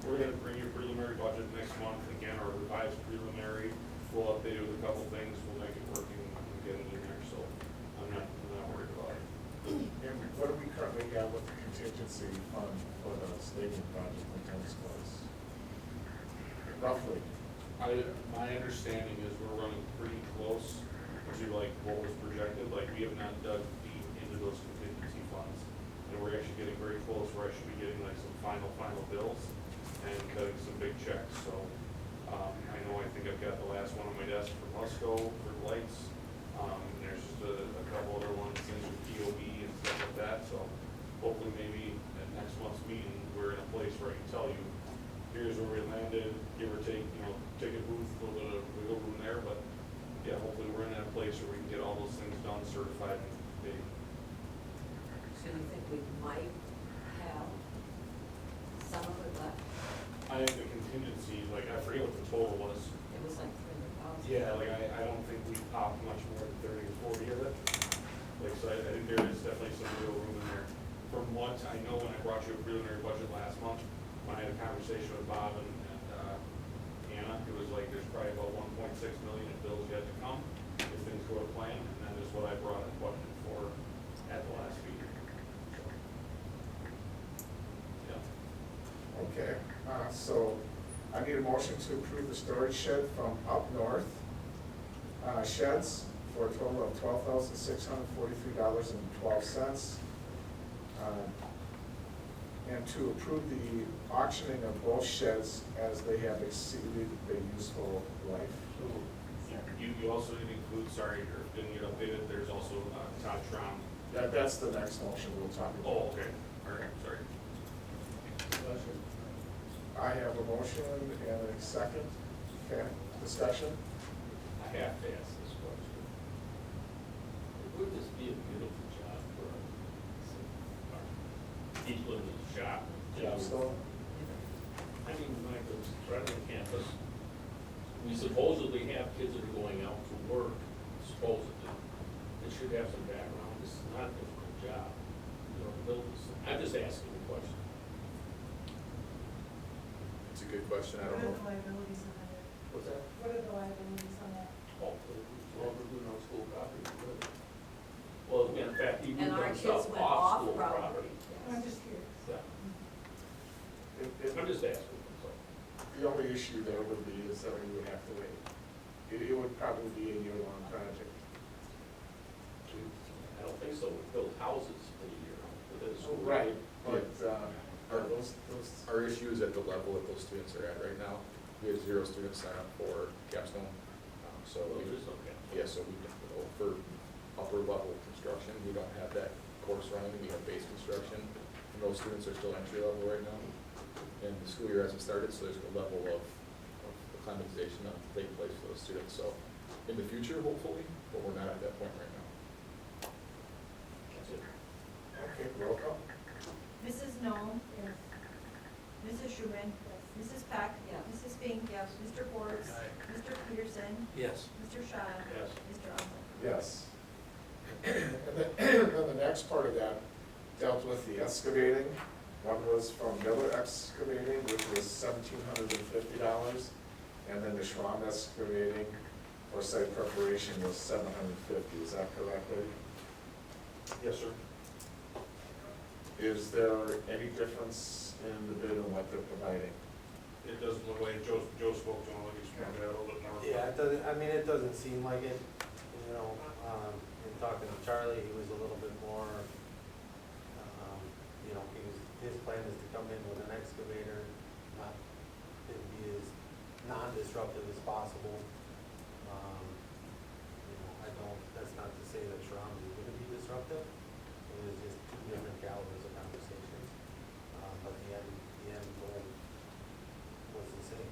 We're gonna bring you a preliminary budget next month, again, our revised preliminary, we'll update it with a couple things, we'll make it working, and get it in there, so I'm not worried about it. And what do we currently have with the contingency fund for the stadium project in tennis courts? Roughly. My understanding is we're running pretty close to like what was projected, like we have not dug deep into those contingency funds. And we're actually getting very close where I should be getting like some final bills and cutting some big checks, so. I know, I think I've got the last one on my desk for Musco, for lights. There's just a couple other ones, things with DOB and stuff like that, so hopefully maybe at next month's meeting, we're in a place where I can tell you, here's where we landed, give or take, you know, ticket booth, a little bit of wiggle room there, but yeah, hopefully we're in that place where we can get all those things done, certified and paid. So you think we might have some of it left? I think the contingency, like, I forget what the total was. It was like 300,000. Yeah, like, I don't think we popped much more than 30 or 40 of it. Like, so I think there is definitely some real room in there. From what I know, when I brought you a preliminary budget last month, when I had a conversation with Bob and Anna, it was like, there's probably about 1.6 million in bills yet to come, if things go to plan, and that is what I brought a budget for at the last meeting. So, yeah. Okay, so I need a motion to approve the storage shed from Up North Sheds for a total of $12,643.12. And to approve the auctioning of both sheds as they have exceeded the useful life. You also didn't include, sorry, or didn't get updated, there's also Todd Tron. That's the next motion we'll talk about. Oh, okay, all right, sorry. I have a motion and a second. Okay, discussion? I have to ask this question. Would this be a beautiful job for our people in the shop? Yeah, so, I mean, when I go right on campus, we supposedly have kids that are going out to work, supposedly. They should have some background. This is not a difficult job, you know, to build this. I'm just asking a question. it's a good question, I What don't are the know. liabilities on that? What's that? What are the liabilities on that? Oh, well, we're doing on school property. Well, in fact, he And moved our himself kids went off off school property. property. I'm just curious. Yeah, It- I'm just asking, so. The only issue there would be is that we would have to wait. It would probably be a year-long project. I don't think so. We build houses in a year with this. Right, but, Our issue is at the level that those students are at right now. We have 0 students sign up for capstone. So Well, we, there's no cap. yeah, so we, for upper level construction, we don't have that course running. We have base construction, and those students are still entry level right now. And the school year hasn't started, so there's a level of acclimatization that will take place for those students. So in the future, hopefully, but we're not at that point right now. That's it. Okay, roll call. Mrs. Knoll? Yes. Mrs. Schumann? Yes. Mrs. Peck? Yes. Mrs. Fink? Yes. Mr. Bortz? Mr. Peterson? Yes. Mr. Shaw? Yes. Mr. Arnold? Yes. And then the next part of that dealt with the excavating. One was from Miller Excavating, which was $1,750, and then the Schramm Excavating for site preparation was $750. Is that correct, Lee? Yes, sir. Is there any difference in the bid and what they're providing? It doesn't look like, Joe spoke to him, like he's trying to add a little bit more. Yeah, it doesn't, I mean, it doesn't seem like it, you know, in talking to Charlie, he was a little bit more, you know, his plan is to come in with an excavator, not, it'd be as non-disruptive as possible. You know, that's not to say that Schramm is gonna be disruptive, it was just two different calibers of conversations. But the end goal was the same.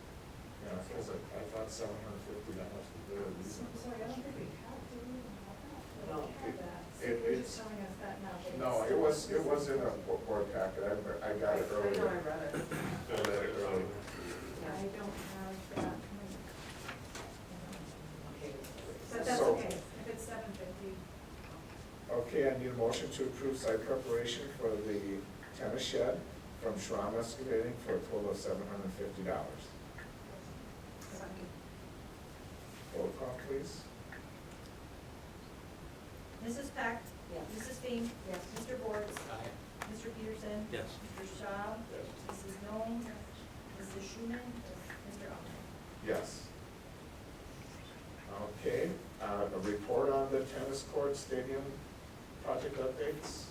Yeah, because I thought $750 was very reasonable. Sorry, I don't think we have, do we even have that? We No. don't have that. So It- you're it's- just telling us that now. but No, it's- it was in a board packet. I got it I know I earlier. read it. I read it earlier. I don't have that. Okay. But that's So- okay, if it's 750. Okay, I need a motion to approve site preparation for the tennis shed from Schramm Excavating for a total of $750. Roll call, please. Mrs. Peck? Yes. Mrs. Fink? Yes. Mr. Bortz? Mr. Peterson? Yes. Mr. Shaw? Yes. Mrs. Knoll? Mrs. Schumann? Mr. Arnold? Yes. Okay, a report on the tennis court stadium project updates.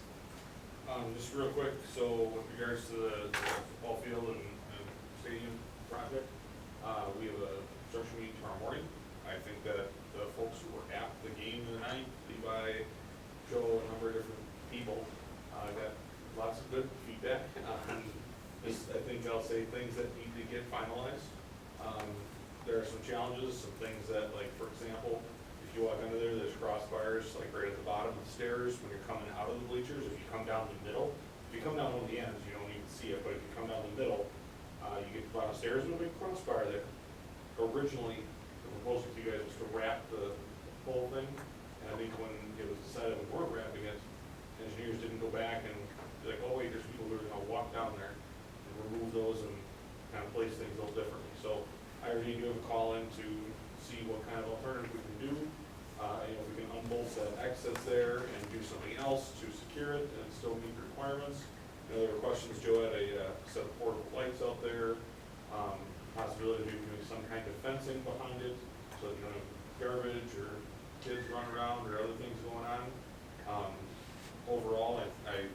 Just real quick, so with regards to the ball field and stadium project, we have a construction meeting tomorrow morning. I think that the folks who were at the game tonight, Levi, Joe, a number of different people, got lots of good feedback on this. I think I'll say things that need to get finalized. There are some challenges, some things that, like, for example, if you walk under there, there's crossbars, like right at the bottom of the stairs when you're coming out of the bleachers. If you come down the middle, if you come down one of the ends, you don't even see it, but if you come down the middle, you get to the bottom of the stairs with a big crossbar there. Originally, the proposal to you guys was to wrap the whole thing, and I think when it was decided we weren't wrapping it, engineers didn't go back and be like, oh wait, there's people who are gonna walk down there and remove those and kind of place things a little differently. So I already do have a call in to see what kind of alternative we can do. If we can unbolt that X that's there and do something else to secure it and still meet the requirements. There were questions, Joe had a set of portable lights out there, possibility of doing some kind of fencing behind it, so that you don't have garbage or kids running around or other things going on. Overall, I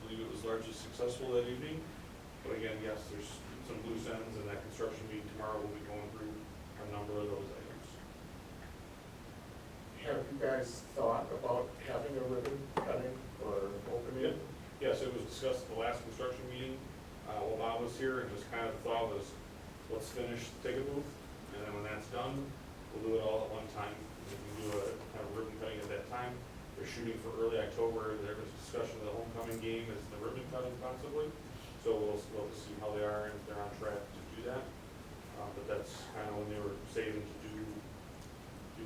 believe it was largely successful that evening, but again, yes, there's some loose ends, and that construction meeting tomorrow will be going through a number of those items. Have you guys thought about having a ribbon cutting or opening? Yes, it was discussed at the last construction meeting, while Bob was here, and just kind of the thought was, let's finish the ticket booth, and then when that's done, we'll do it all at one time. We can do a kind of ribbon cutting at that time. They're shooting for early October. There was discussion of the homecoming game as the ribbon cutting possibly. So we'll see how they are and if they're on track to do that. But that's kind of when they were saving to do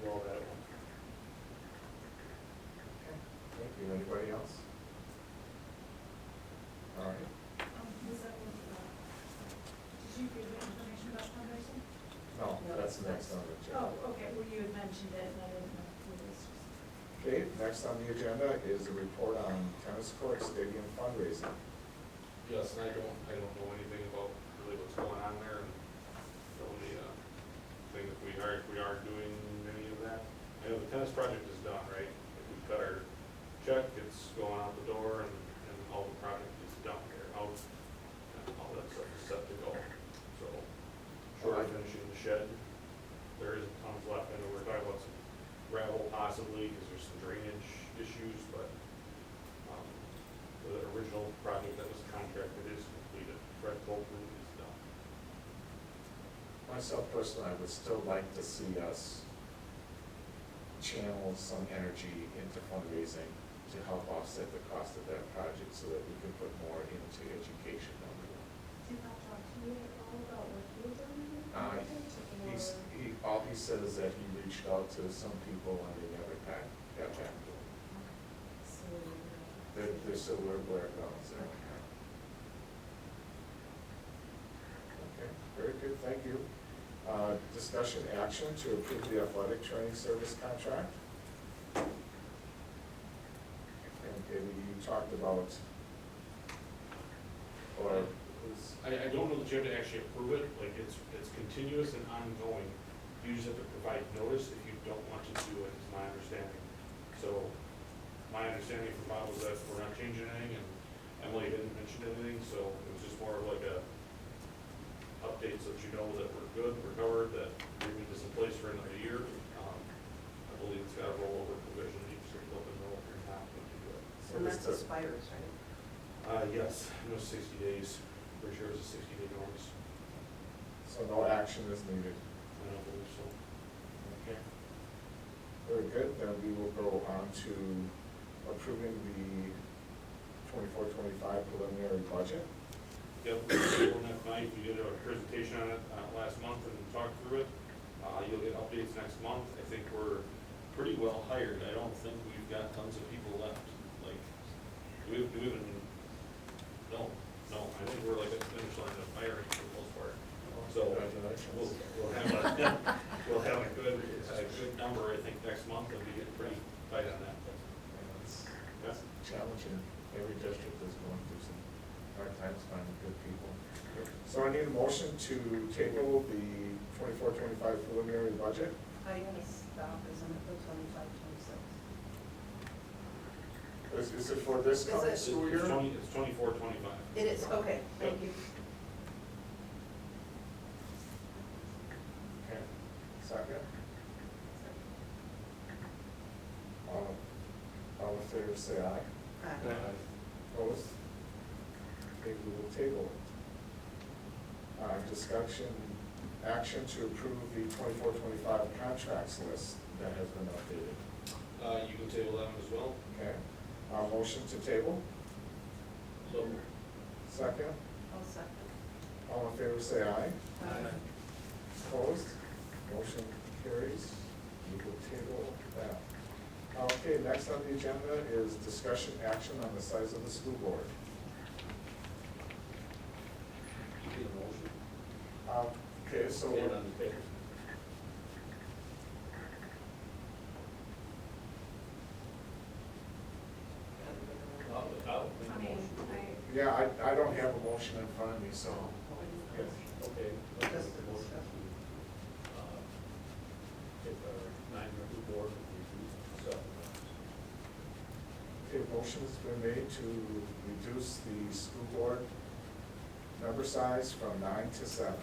all that at once. Okay, thank you. Anybody else? All right. Was that one, did you give the information about fundraising? No, that's next on the agenda. Oh, okay, well, you had mentioned it, and I didn't know who it was. Okay, next on the agenda is a report on tennis court stadium fundraising. Yes, and I don't know anything about really what's going on there, and the only thing that we are doing any of that. I know the tennis project is done, right? If we cut our check, it's going out the door, and all the project is done here. shed. There isn't tons left. I know we're talking about some gravel possibly, because there's some drainage issues, but, the original project that was contracted is completed. Red Coat Roof is done. Myself personally, I would still like to see us channel some energy into fundraising to help offset the cost of that project so that we can put more into education. Number one. Did not talk to you at all about what you were doing? All he said is that he reached out to some people and they never got back to him. They're still where it goes. Okay, very good, thank you. Discussion action to approve the athletic training service contract. And David, you talked about, or was, I don't know that you have to actually approve it, like, it's continuous and ongoing. You just have to provide notice if you don't want to do it, is my understanding. So, my understanding from Bob was that we're not changing anything, and Emily didn't mention anything, so it was just more of like a update so that you know that we're good, we're covered, that we need this in place for another year. I believe it's got a rollover provision, you just let them know if you're not going to do it. And that's expires, right? Yes, it was 60 days, pretty sure it was a 60-day notice. so no action is needed. I don't believe so. Okay. Very good, then we will go on to approving the 24-25 preliminary budget. Yep, on that night, we did a presentation on it last month and talked through it. You'll get updates next month. I think we're pretty well hired. I don't think we've got tons of people left. Like, do we even, no, I think we're like at the finish line of hiring for the most part. So we'll have a good number, I think, next month, and we get pretty tight on that. That's challenging. Every district is going through some hard times finding good people. So I need a motion to table the 24-25 preliminary budget. I guess stop, isn't it, the 25, 26? Is it for this Is coming it- school year? It's 24-25. It is, okay, thank you. Okay, second. All in favor, say aye. Aye. Opposed? Okay, we will table it. Discussion, action to approve the 24-25 contracts list that has been updated. You can table that one as well. Okay, motion to table, So, second. I'll second. All in favor, say aye. Aye. Opposed? Motion carries. We will table that. Okay, next on the agenda is discussion action on the size of the school board. you need a motion? Okay, so Get it on the paper. I'll make I a mean, motion. yeah, I don't have a motion in front of me, so. Yes, okay, let's make a motion to, take our 9-member board and reduce to 7 members. Okay, motion's been made to reduce the school board member size from 9 to 7.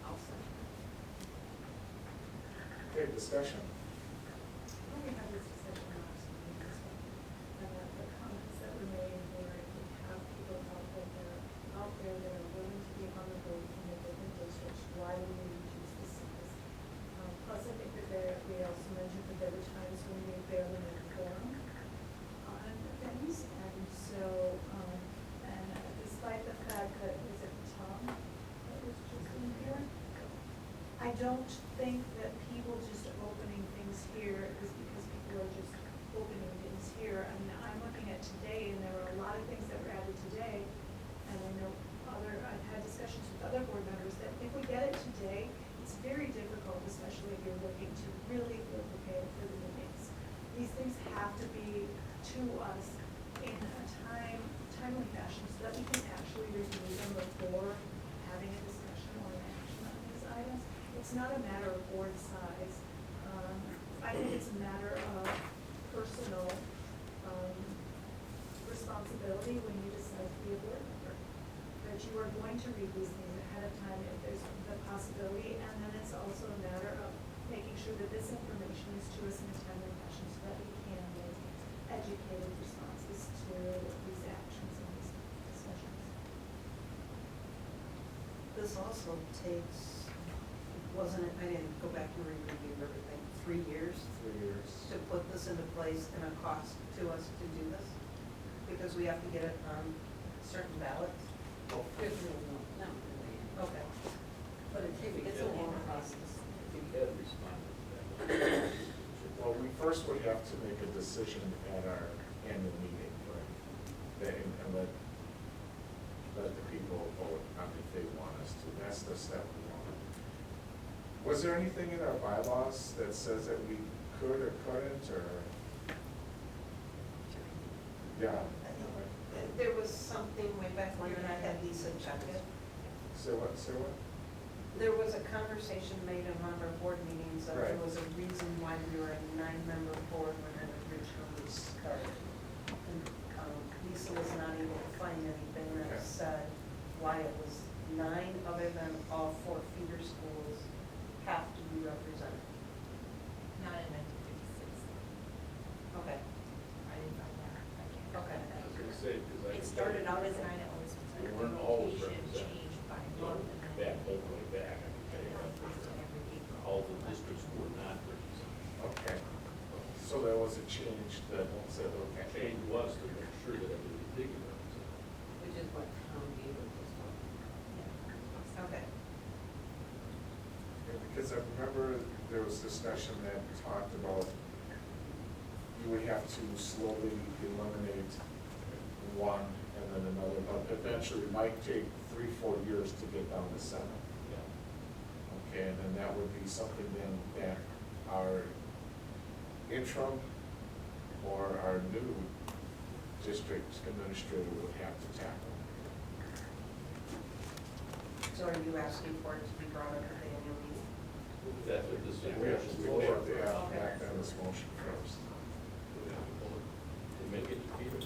I'll second. Okay, discussion. we had this discussion last meeting as well, about the comments that were made where if you have people out there that are willing to be on the board from the different districts, why do we reduce the size? Plus, I think that we also mentioned that there were times when we barely made a quorum on things, and so, and despite the fact that, was it Tom that was just in here? I don't think that people just opening things here is because people are just opening things here. I mean, I'm looking at today, and there were a lot of things that were added today, and I know I've had discussions with other board members that if we get it today, it's very difficult, especially if you're looking to really feel prepared for the meetings. These things have to be to us in a timely fashion, so that we can actually review them before having a discussion or an action on these items. It's not a matter of board size. I think it's a matter of personal responsibility when you decide to be a board member. That you are going to read these things ahead of time if there's the possibility. And then it's also a matter of making sure that this information is to us in a timely fashion so that we can make educated responses to these actions and these discussions. This also takes, wasn't it, I didn't go back and review everything, 3 years 3 years. to put this into place and a cost to us to do this? Because we have to get it on certain ballots? There's no, really. Okay. But it's a long process. Ed responded to that. Well, we first would have to make a decision at our annual meeting, and let the people vote on if they want us to. That's the step we want. Was there anything in our bylaws that says that we could or couldn't, or? Yeah. There was something way back when I had Lisa check it. Say what? There was a conversation made in one of our board meetings that there Right. was a reason why we were a 9-member board when it originally started. And Lisa was not able to find anything that Okay. said why it was 9 other than all 4 feeder schools have to be represented. Not in 1956. Okay. I didn't find that. I can't. Okay. I was gonna say, because I. It started out as 9, it was We weren't always location represented. changed by You know, month and then. back, all the way back, I can tell you that for sure. Every April. All the districts were not represented. Okay. So there was a change that said, okay. Change was to make sure that everybody did get represented. Which is what Tom gave us as well. Okay. Yeah, because I remember there was discussion that talked about you would have to slowly eliminate one and then another, but eventually it might take 3-4 years to get down to 7. Yeah. Okay, and then that would be something then that our interim or our new district administrator would have to tackle. So are you asking for it to be brought up at the annual meeting? That's what this is. We have to act on this motion first. To make it defeated.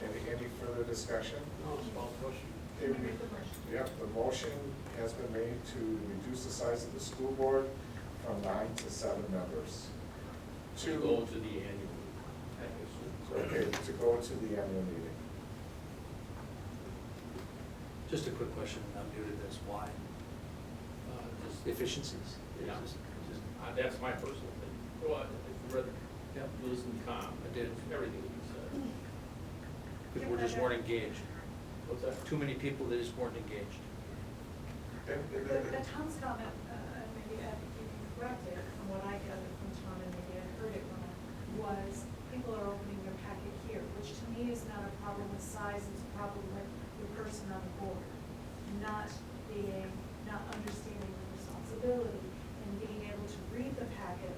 Any further discussion? No, it's about question. Okay, Yep, the motion has been made to reduce the size of the school board from 9 to 7 members. To go to the annual. Okay, to go to the annual meeting. Just a quick question, I'm new to this, why? Just, Efficiencies? Yeah. Just- that's my personal thing. Well, if you read, Yep. listen to Tom. I did. Everything he said. People just weren't engaged. What's that? Too many people that just weren't engaged. The Tom's comment, maybe I think you can correct it, from what I gathered from Tom, and maybe I heard it wrong, was people are opening their packet here, which to me is not a problem with size, it's a problem with the person on the board. Not understanding the responsibility and being able to read the packet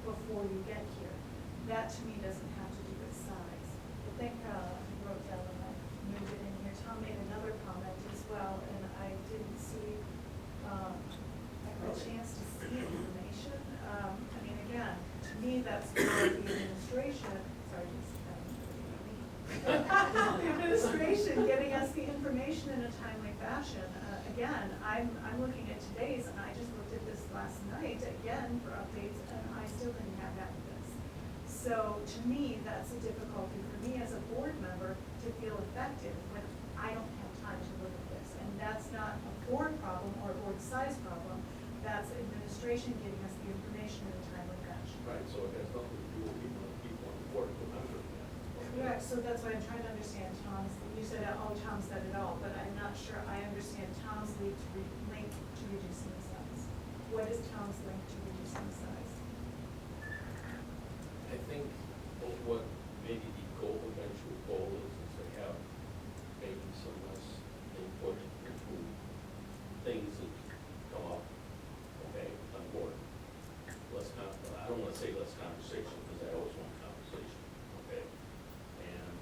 before you get here. That to me doesn't have to do with size. I think, I wrote down when I moved it in here, Tom made another comment as well, and I didn't see, I got a chance to see the information. I mean, again, to me, that's more the administration, sorry, just, the administration getting us the information in a timely fashion. Again, I'm looking at today's, and I just looked at this last night again for updates, and I still didn't have that with this. So to me, that's a difficulty for me as a board member to feel effective when I don't have time to look at this. And that's not a board problem or a board size problem, that's administration getting us the information in a timely fashion. Right, so it has nothing to do with people on the board, the members. Correct, so that's why I'm trying to understand Tom's, you said, oh, Tom said it all, but I'm not sure I understand Tom's link to reducing the size. What is Tom's link to reducing the size? I think what maybe the eventual goal is to have maybe some less input into things that come up, okay, on board. I don't wanna say less conversation, because I always want conversation, okay? And,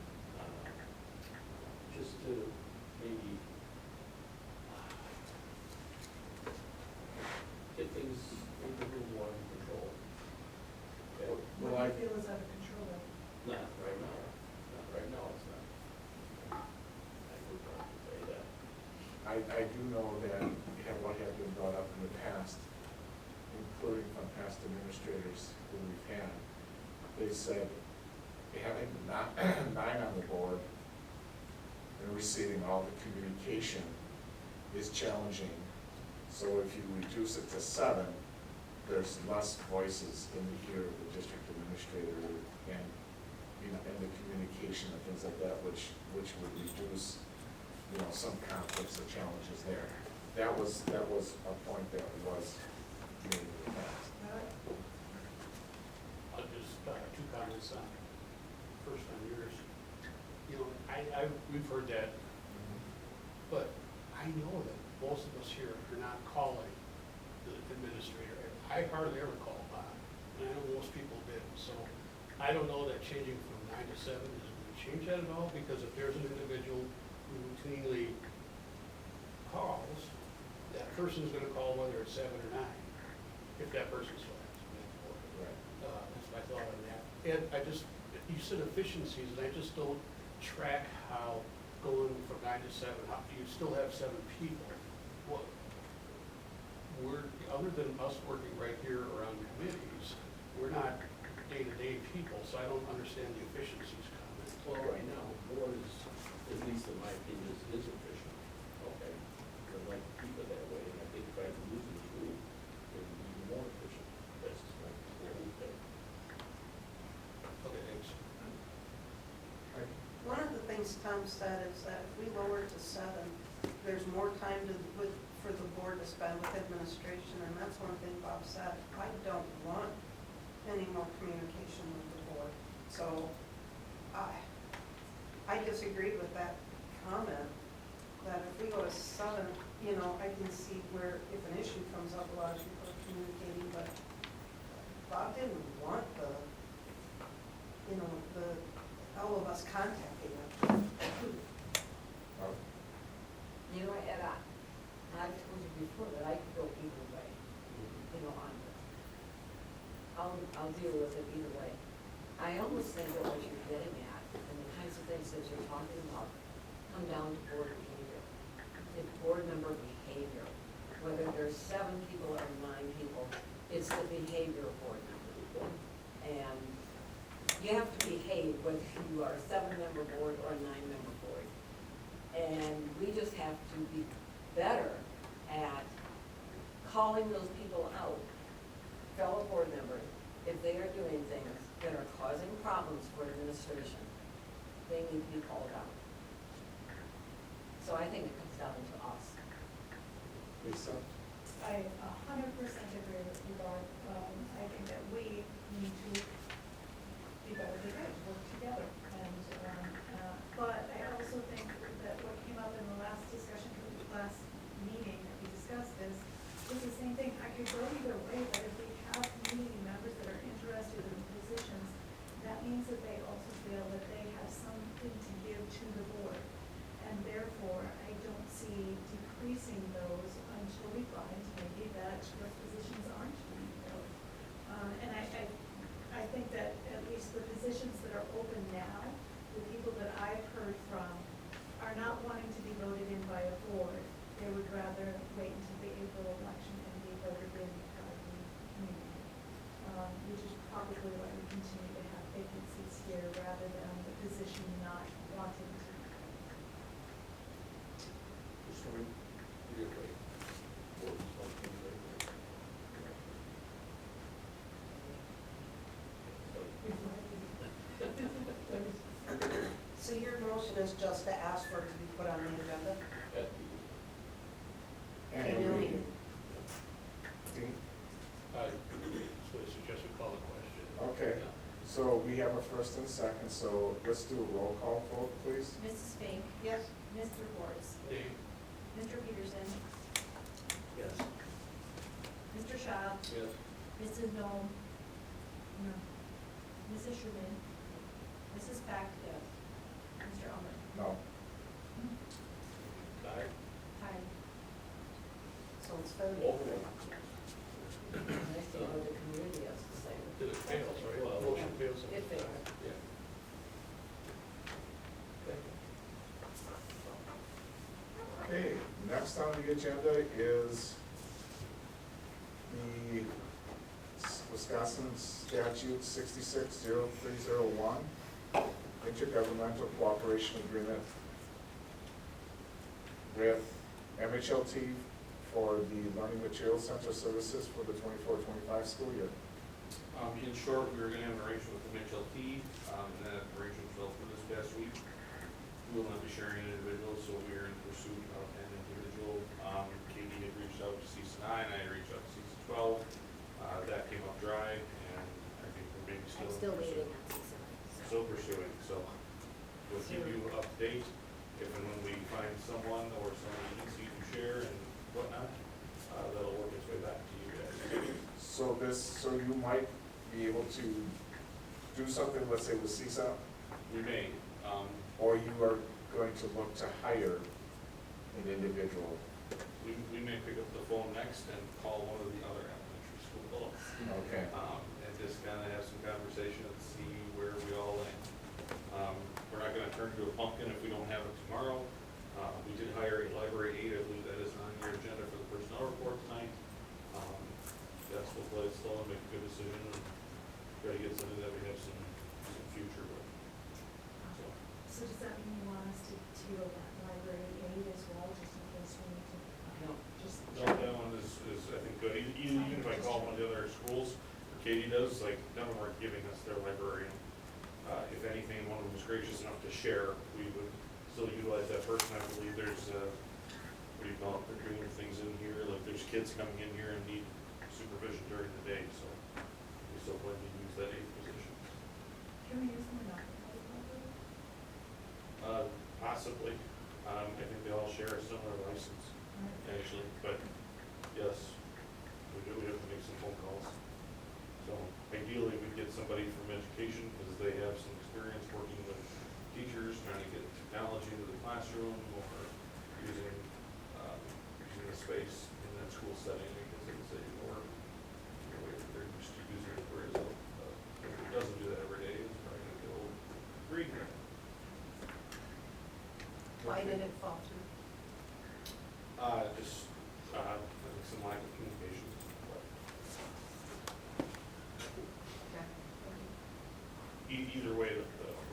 just to maybe get things maybe a little more in control. Okay? What do you feel is out of control of? Not right now, it's not. I would say that. I I do know that what had been brought up in the past, including from past administrators who we've had, they said having 9 on the board and receiving all the communication is challenging. So if you reduce it to 7, there's less voices in the ear of the district administrator and, you know, and the communication and things like that, which would reduce, you know, some conflicts or challenges there. That was a point that was made in the past. I'll just, 2 comments on, first on yours. You know, we've heard that, but I know that most of us here are not calling the administrator. I hardly ever call Bob, and I know most people did. So I don't know that changing from 9 to 7 is going to change that at all, because if there's an individual who routinely calls, that person's going to call whether it's 7 or 9, if that person's selected. Right. That's my thought on that. And you said efficiencies, and I just don't track how going from 9 to 7, you still have 7 people. What, other than us working right here around committees, we're not day-to-day people, so I don't understand the efficiencies comment. Well, right now, board is, at least in my opinion, is efficient, okay? I'd like to keep it that way, and I think if I can lose the tool, it would be even more efficient. That's just my whole thing. Okay, thanks. One of the things Tom said is that if we lower it to 7, there's more time for the board to spend with administration, and that's one thing Bob said. I don't want any more communication with the board. So I disagree with that comment, that if we go to 7, you know, I can see where if an issue comes up, a lot of people are communicating, but Bob didn't want all of us contacting him. You know, and I've told you before that I could go either way, you know, on this. I'll deal with it either way. I almost think that what you're getting at, and the kinds of things that you're talking about, come down to board behavior. It's board member behavior. Whether there's 7 people or 9 people, it's the behavior of board members. And you have to behave whether you are a 7-member board or a 9-member board. And we just have to be better at calling those people out, fellow board members, if they are doing things that are causing problems for administration, they need to be called out. So I think it comes down to us. Lisa? I 100% agree with you, Barb. I think that we need to be better together, work together. And, but I also think that what came up in the last discussion, last meeting that we discussed this, is the same thing. I could go either way, but if we have community members that are interested in positions, that means that they also feel that they have something to give to the board. And therefore, I don't see decreasing those until we find maybe that those positions aren't being filled. And I think that at least the positions that are open now, the people that I've heard from are not wanting to be voted in by a board. They would rather wait until the April election and be voted in by the community, which is probably why we continue to have vacancies here rather than the position not wanting to. Just to reiterate, board is functioning very well. So your motion is just to ask for it to be put on the agenda? At the Annual meeting. So I suggest we call the question. Okay, so we have a first and second, so let's do a roll call vote, please. Mrs. Fink, Yes? Mr. Wards, Dave? Mr. Peterson, Yes. Mr. Shaw, Yes. Mrs. Noel. No. Mrs. Schuman, Mrs. Beck. Yes. Mr. Elmer. No. Aye. Aye. So it's voted. Okay. I see what the community has to say. Then it fails, right? Well, Motion fails. It fails. Yeah. Okay, next next on the agenda is the Wisconsin statute 660301, intergovernmental cooperation agreement with MHLT for the Learning Materials Center services for the 24-25 school year. In short, we were gonna have an arrangement with the MHLT, and that arrangement fell through this past week. We will not be sharing an individual, so we are in pursuit of an individual. Katie had reached out to CCNI, and I had reached out to CC12. That came up dry, and I think we're maybe still. I'm still in pursuit. waiting on CCNI. Still pursuing, so we'll keep you up to date if and when we find someone or some agency to share and whatnot, that'll work its way back to you guys. So you might be able to do something, let's say with CISA, We may, or you are going to look to hire an individual. we may pick up the phone next and call one of the other elementary schools. Okay. And just kind of have some conversation and see where we all land. We're not gonna turn to a pumpkin if we don't have it tomorrow. We did hire a library aide, I believe that is on your agenda for the personnel report tonight. That's what let it slow and make a good decision, and try to get something that we have some future with. So does that mean you want us to table that library aid as well, just in case we need to, No. just? No, that one is, I think, good. Even if I call one of the other schools, or Katie does, like, none of them are giving us their librarian. If anything, one of them was gracious enough to share, we would still utilize that person. I believe there's, what do you call it, they're doing things in here, like there's kids coming in here and need supervision during the day, so we still plan to use that aide position. Can we use them or not? Possibly. I think they all share a similar license, actually, but yes, we do, we have to make some phone calls. So ideally, we'd get somebody from education, because they have some experience working with teachers, trying to get technology into the classroom, or using the space in that school setting, because it's a more, way that they're used to using it, whereas if it doesn't do that every day, it's probably gonna get old. Green. Why did it fall through? Just, I think some lack of communication. But Okay. either way,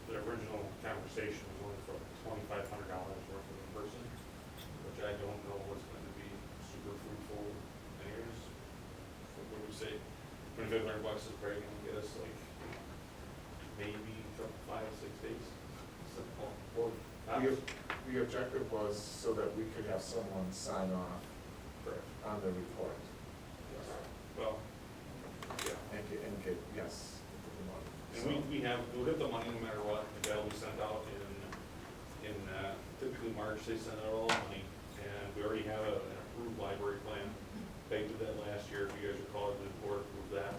the original conversation was only for $2,500 worth of a person, which I don't know what's going to be super fruitful anyways. What would we say? $2,500 is probably going to get us like maybe 5-6 days. Well, the objective was so that we could have someone sign off Correct. on the report. Well, yeah. And get, yes. And we'll get the money no matter what. That'll be sent out in typically March. They send out all the money, and we already have an approved library plan. They did that last year. If you guys recall, the board approved that.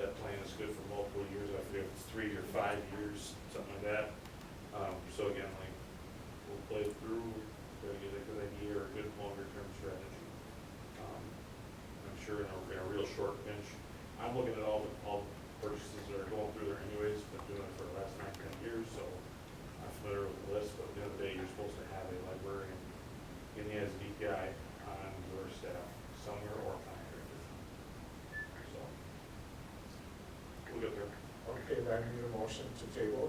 That plan is good for multiple years. I forget if it's 3 or 5 years, something like that. So again, like, we'll play it through, try to get a good idea or a good longer-term strategy. I'm sure in a real short pinch, I'm looking at all the purchases that are going through there anyways, been doing it for the last 9-10 years, so I'm familiar with the list, but at the end of the day, you're supposed to have a librarian in the as a DPI on your staff somewhere or contracted. So, we'll get there. Okay, then I need a motion to table.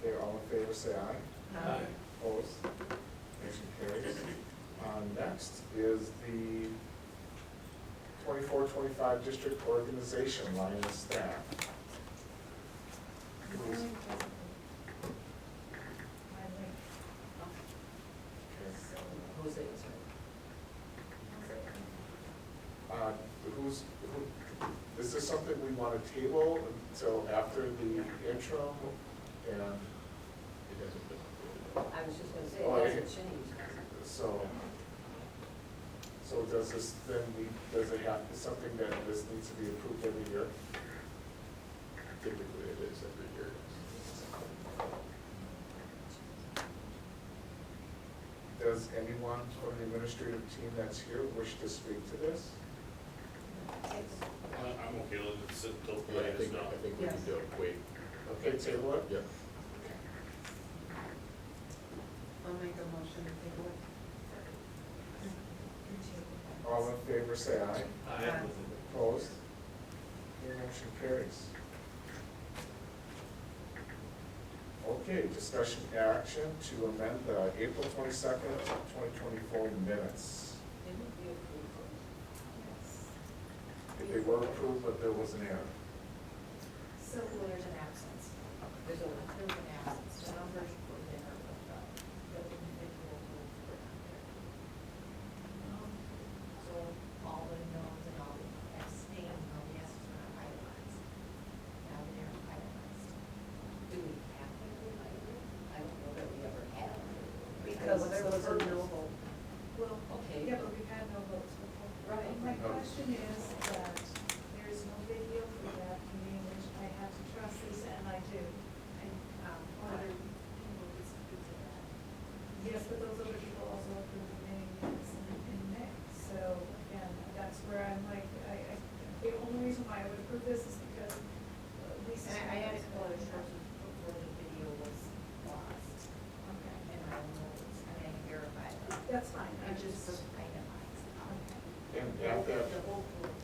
Okay, all in favor, say aye. Aye. Opposed? Motion carries. Next is the 24-25 district organization line of staff. Who's- Jose was right. Is this something we want to table until after the interim? And I was just gonna say, Oh, it yeah. hasn't changed. so does this, then does it have, is something that this needs to be approved every year? Typically, it is every year. Does anyone from the administrative team that's here wish to speak to this? I'm okay with it, sit until the Yeah, I latest think, now. I think we can do it, wait. Okay, table it? Yep. I'll make a motion to table it. All in favor, say aye. Aye. Opposed? Okay, motion carries. Okay, discussion action to amend the April 22nd, 2024 minutes. Didn't we approve those? If they were approved, but there was an error. So there's an absence. There's a, There's an absence. The numbers were there, but the individual rules were not there. So all the no's and all the abstain, all the yeses were not itemized. Now they're itemized. do we have to do it? I don't know that we ever have. Because there was a no vote. Well, Okay. yeah, but we've had no votes before. Right. My No. question is that there's no video for that meeting, which I have to trust Lisa, and I do. And, Other people disagree to that. yes, but those other people also approved the meeting minutes in May. So, again, that's where I'm like, the only reason why I would approve this is because Lisa. And I had a couple other sources before the video was lost. Okay. And I notes, and I verified that. That's fine. It just was itemized. And at that, The whole group.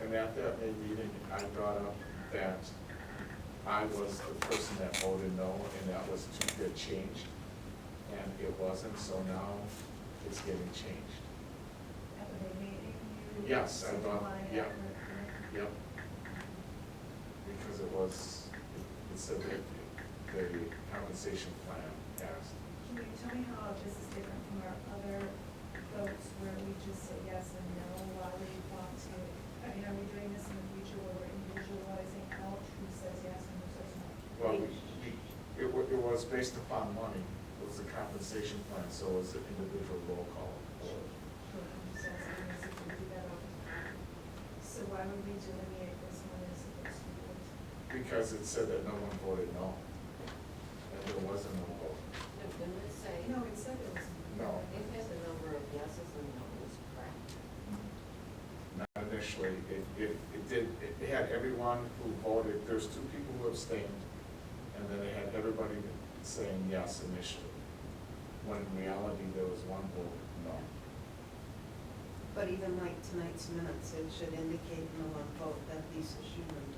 and at that May meeting, I brought up that I was the person that voted no, and that was to get changed. And it wasn't, so now it's getting changed. At the May meeting, you. Yes, I thought- simplified it, yeah. correct? Yep. Because it said that the compensation plan passed. Can you tell me how this is different from our other votes where we just say yes and no while we want to? I mean, are we doing this in the future where we're individualizing out who says yes and who says no? Well, it was based upon money, it was a compensation plan, so it was an individual roll call. Sure, who says yes, if we do that all the time. So why would we delineate this one as opposed to the others? Because it said that no one voted no, and there was a no vote. Didn't it say? No, it said it was. No. It has a number of yeses and nos, correct? Not initially, it had everyone who voted, there's two people who abstained, and then it had everybody saying yes initially, when in reality, there was one vote no. But even like tonight's minutes, it should indicate in the one vote that Lisa Schumann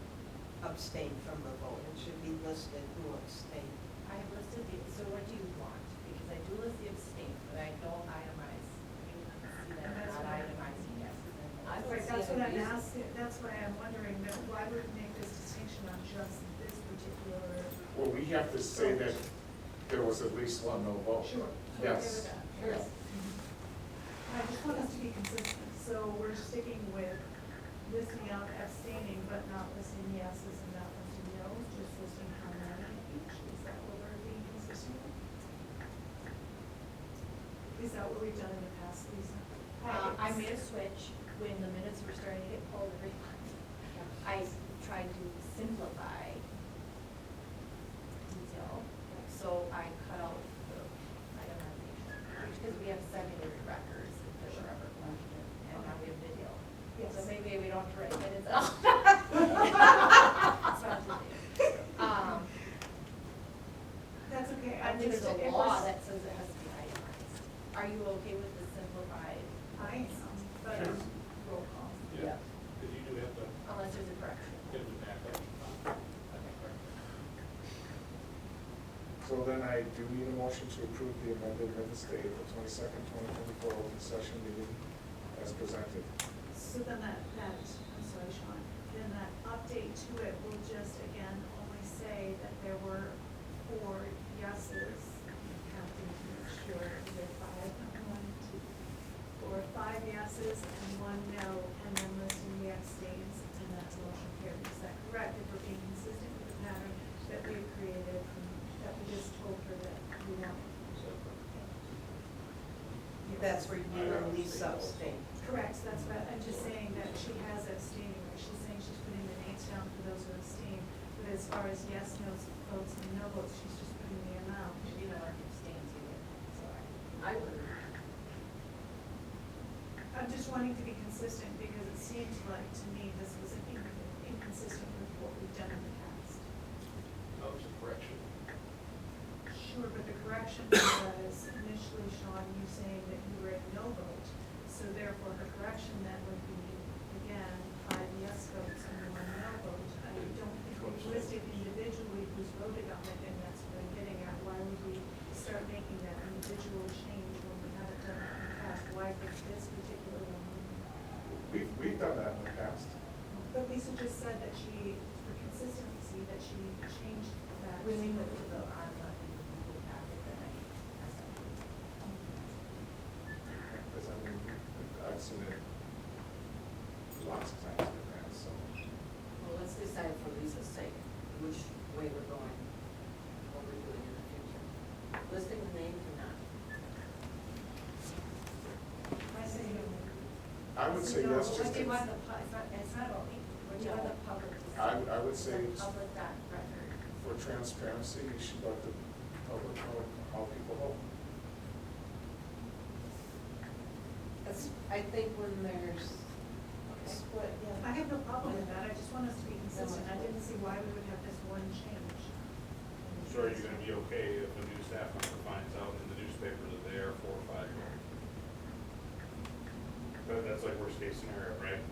abstained from the vote. It should be listed who abstained. I have listed the, so what do you want? Because I do list the abstain, but I don't itemize. You can see that I'm not itemizing yeses and nos. I would Right, see that's it what I'm as- asking, that's why I'm wondering, that why would we make this distinction on just this particular? Well, we have to say that there was at least one no vote. Sure. Yes. Okay with that. Yes. I just want us to be consistent, so we're sticking with listing out abstaining, but not listing yeses and not listing nos, just listing how many each, is that what we're being consistent with? Is that what we've done in the past, Lisa? I made a switch when the minutes were starting to get pulled every month. I tried to simplify detail, so I cut out the itemization, because we have secondary records if there were ever questions, and now we have video. Yes. So maybe we don't have to write minutes out. That's what I'm doing. That's okay, I I'm think just. there's a if law we're- that says it has to be itemized. Are you okay with the simplified? I am, but Sure. roll call. Yeah, because you do have to Unless there's a correction. get it back up. So then I do need a motion to approve the amended minutes to April 22nd, 2024 open session meeting as presented. So then I'm sorry, Sean, then that update to it will just, again, only say that there were 4 yeses, counting to make sure there are 5, not 1, 2, or 5 yeses and 1 no, and then listing the abstains, and that motion carries. Is that correct? If we're being consistent with the pattern that we've created, that we just told her that we want. That's where you and Lisa abstained. Correct, that's what, I'm just saying that she has abstaining, right? She's saying she's putting the names down for those who abstain, but as far as yes, no votes, and no votes, she's just putting the amount. You don't want abstains either, so I would. I'm just wanting to be consistent, because it seems like, to me, this was inconsistent with what we've done in the past. That was a correction. Sure, but the correction was initially, Sean, you saying that you were a no vote. So therefore, her correction then would be, again, 5 yes votes and 1 no vote. I don't think we listed individually who's voted on it, and that's what I'm getting at. Why would we start making that individual change when we haven't done it in the past? Why pick this particular one? We've done that in the past. But Lisa just said that she, for consistency, that she changed that. We need to vote on the individual packet that I sent. Because I mean, I've seen it lots of times in the past, so. Well, let's decide for Lisa's sake, which way we're going, what we're doing in the future. Listing the names or not? I say no. I would say No, yes, what just do you to, want it's not about me, what do you want the public to see? I would say The it's- public that record. for transparency, you should let the public know how people vote. I think when there's Split, I have no problem with that, I just want us to be consistent, I didn't see why we would have this one change. So are you gonna be okay if a new staff member finds out in the newspaper that they are 4 or 5 year old? But that's like worst case scenario, right?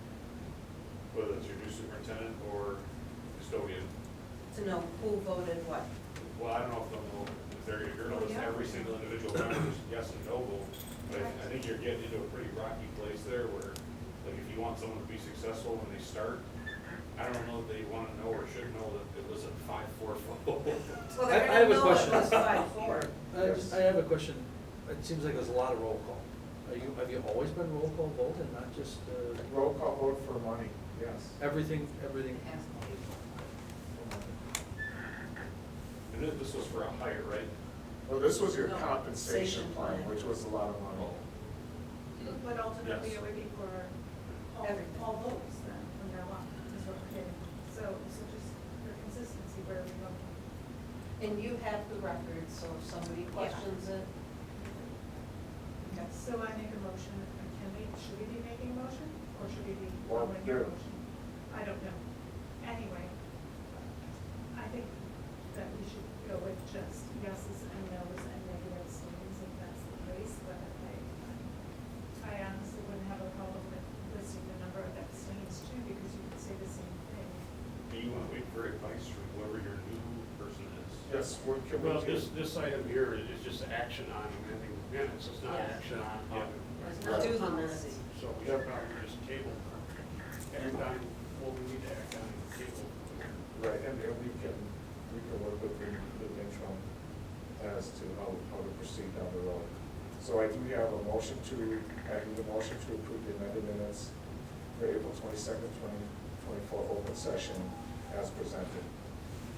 Whether it's your new superintendent or custodian. to know who voted what. Well, I don't know if they'll know, if you're gonna list every single individual member's yes and no vote, but I think you're getting into a pretty rocky place there where, like, if you want someone to be successful when they start, I don't know that they wanna know or should know that it was a 5-4 vote. Well, I they're have gonna a know it question. was 5-4. I have a question. It seems like there's a lot of roll call. Have you always been roll call vote and not just, Roll call vote for money, yes. everything? And then this was for a hire, right? Well, this was your No, compensation compensation plan, plan. which was a lot of money. But ultimately, Yes. it would be for Everything. all votes then, from now on, is what we're getting. So just for consistency, where are we going? And you have the record, so if somebody questions it. So I make a motion, should we be making a motion, or should we be Well, following your there- motion? I don't know. Anyway, I think that we should go with just yeses and nos and negative statements if that's the case, but I honestly wouldn't have a problem with listing the number of abstains too, because you could say the same thing. Do you wanna wait for advice from whoever your new person is? Yes, what can we Well, do? this item here is just action on amending the minutes, it's not Yeah. action on how to. Let's not do the minutes. So we should probably just table, act on what we need to act on, table. Right, and we can work with the interim as to how to proceed down the road. So I do have a motion I need a motion to approve the amended minutes for April 22nd, 2024 open session as presented.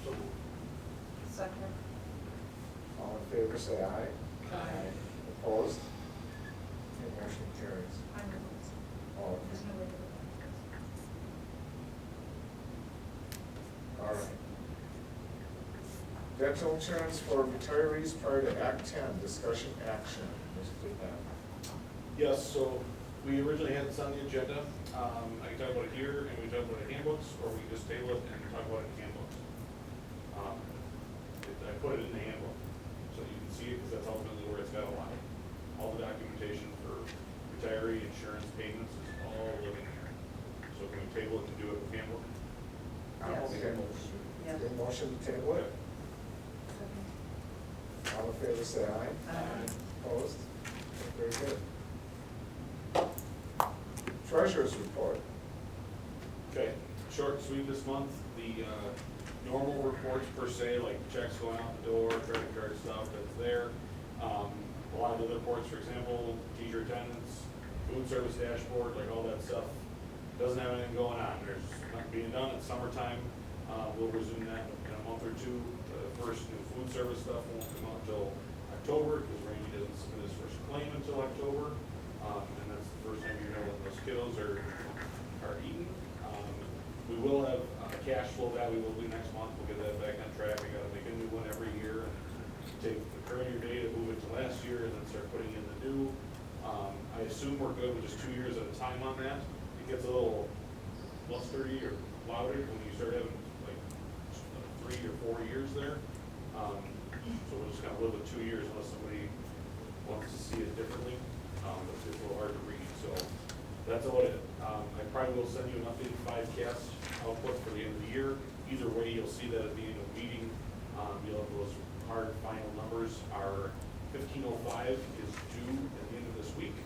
So Second. All in favor, say aye. Aye. Opposed? Okay, motion carries. I'm opposed. All There's no way to do All right. Dental insurance for retirees prior to Act 10, discussion action. Mr. Knapp. Yes, so we originally had this on the agenda. I can talk about it here, and we can talk about it in handbooks, or we can just table it and talk about it in handbooks. I put it in the handbook, so you can see it, because that's ultimately where it's got a lot. All the documentation for retiree insurance payments is all living here. So can we table it and do it with handbook? Yes. Okay. Yes. Okay, motion to table it. All in favor, say aye. Aye. Opposed? Very good. Treasurer's report. Okay, short and sweet this month, the normal reports per se, like checks going out the door, credit card stuff, that's there. A lot of other reports, for example, teacher attendance, food service dashboard, like all that stuff, doesn't have anything going on. There's nothing being done, it's summertime, we'll resume that in a month or two. The first new food service stuff won't come out until October, because Randy doesn't submit his first claim until October. And that's the first time you know that those kiddos are eating. We will have cash flow that we will do next month, we'll get that back on track. We gotta make a new one every year, and take the current year data, move it to last year, and then start putting in the new. I assume we're good with just 2 years at a time on that. It gets a little blustery or louder when you start having like 3 or 4 years there. So we're just gonna live with 2 years unless somebody wants to see it differently. But it's a little hard to read, so that's about it. I probably will send you an updated 5-cast output for the end of the year. Either way, you'll see that at the end of the meeting. You'll have those hard final numbers. Our 1505 is due at the end of this week.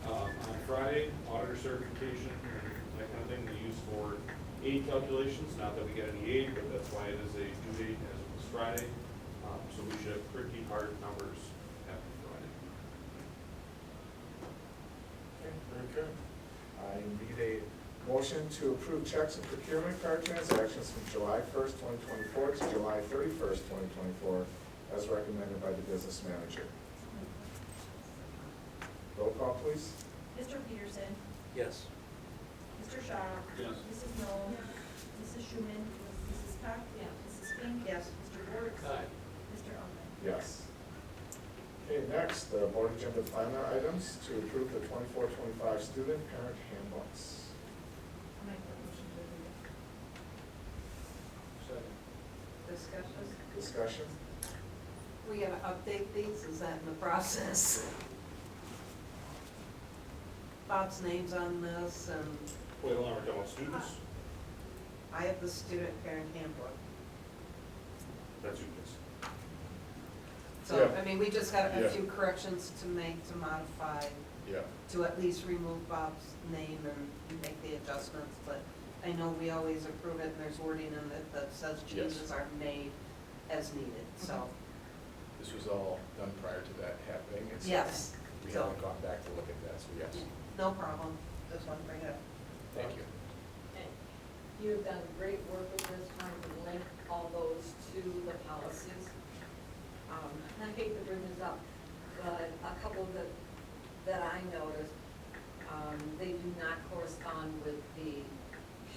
On Friday, auditor certification, and that kind of thing they use for aid calculations. Not that we get any aid, but that's why it is a due date as it was Friday. So we should have pretty hard numbers after Friday. Okay, very good. I need a motion to approve checks and procurement card transactions from July 1st, 2024 to July 31st, 2024, as recommended by the business manager. Roll call, please. Mr. Peterson? Yes. Mr. Shaw? Yes. Mrs. Knoll? Mrs. Schuman? Mrs. Cock? Mrs. Fink? Yes. Mr. Wertz? Aye. Mr. Ullman? Yes. Okay, next, the board agenda planner items to approve the 24-25 student parent handbooks. I'll make that motion to approve. Discussion? Discussion? We gotta update these, is that in the process? Bob's name's on this, and Wait, hold on, we're talking about students? I have the student parent handbook. That's who it is. So, Yeah. I mean, we just got a Yeah. few corrections to make, to modify, Yeah. to at least remove Bob's name and make the adjustments, but I know we always approve it, and there's wording in it that says changes are made as needed, so. This was all done prior to that happening, and so Yes. we So- haven't gone back to look at that, so yes, No problem, just want to bring it up. thank you. And you've done great work with this, trying to link all those to the policies. I hate to bring this up, but a couple that I noticed, they do not correspond with the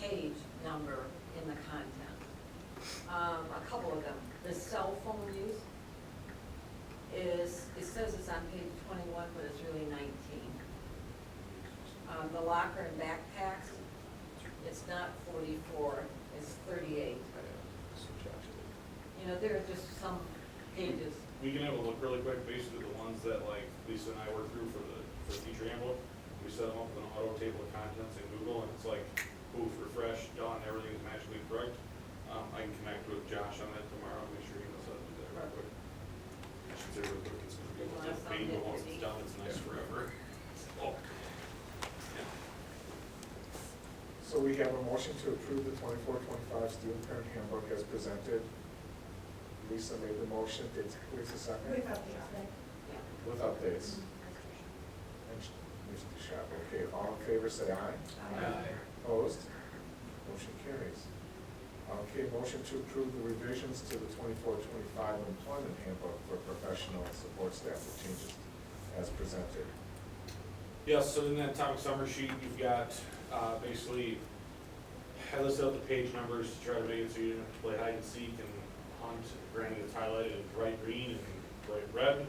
page number in the content. A couple of them, the cell phone use is, it says it's on page 21, but it's really 19. The locker and backpacks, it's not 44, it's 38. I switch actually. You know, there are just some pages. We can have a look really quick, basically the ones that like Lisa and I worked through for the teacher handbook. We set them up with an auto table of contents in Google, and it's like, poof, refresh, done, everything is magically correct. I can connect with Josh on that tomorrow, make sure he knows how to do that real quick. I should say real quick, it's gonna be able to paint, but once it's done, it's nice forever. So, yeah. So we have a motion to approve the 24-25 student parent handbook as presented. Lisa made the motion, did Lisa second? With updates, right? With updates. And Mr. Schaub, okay, all in favor, say aye. Aye. Opposed? Motion carries. Okay, motion to approve the revisions to the 24-25 employment handbook for professional and support staff with changes as presented. Yes, so in that topic summary sheet, you've got, basically, I listed out the page numbers to try to make it so you didn't have to play hide and seek and hunt. Granted, it's highlighted in bright green and bright red.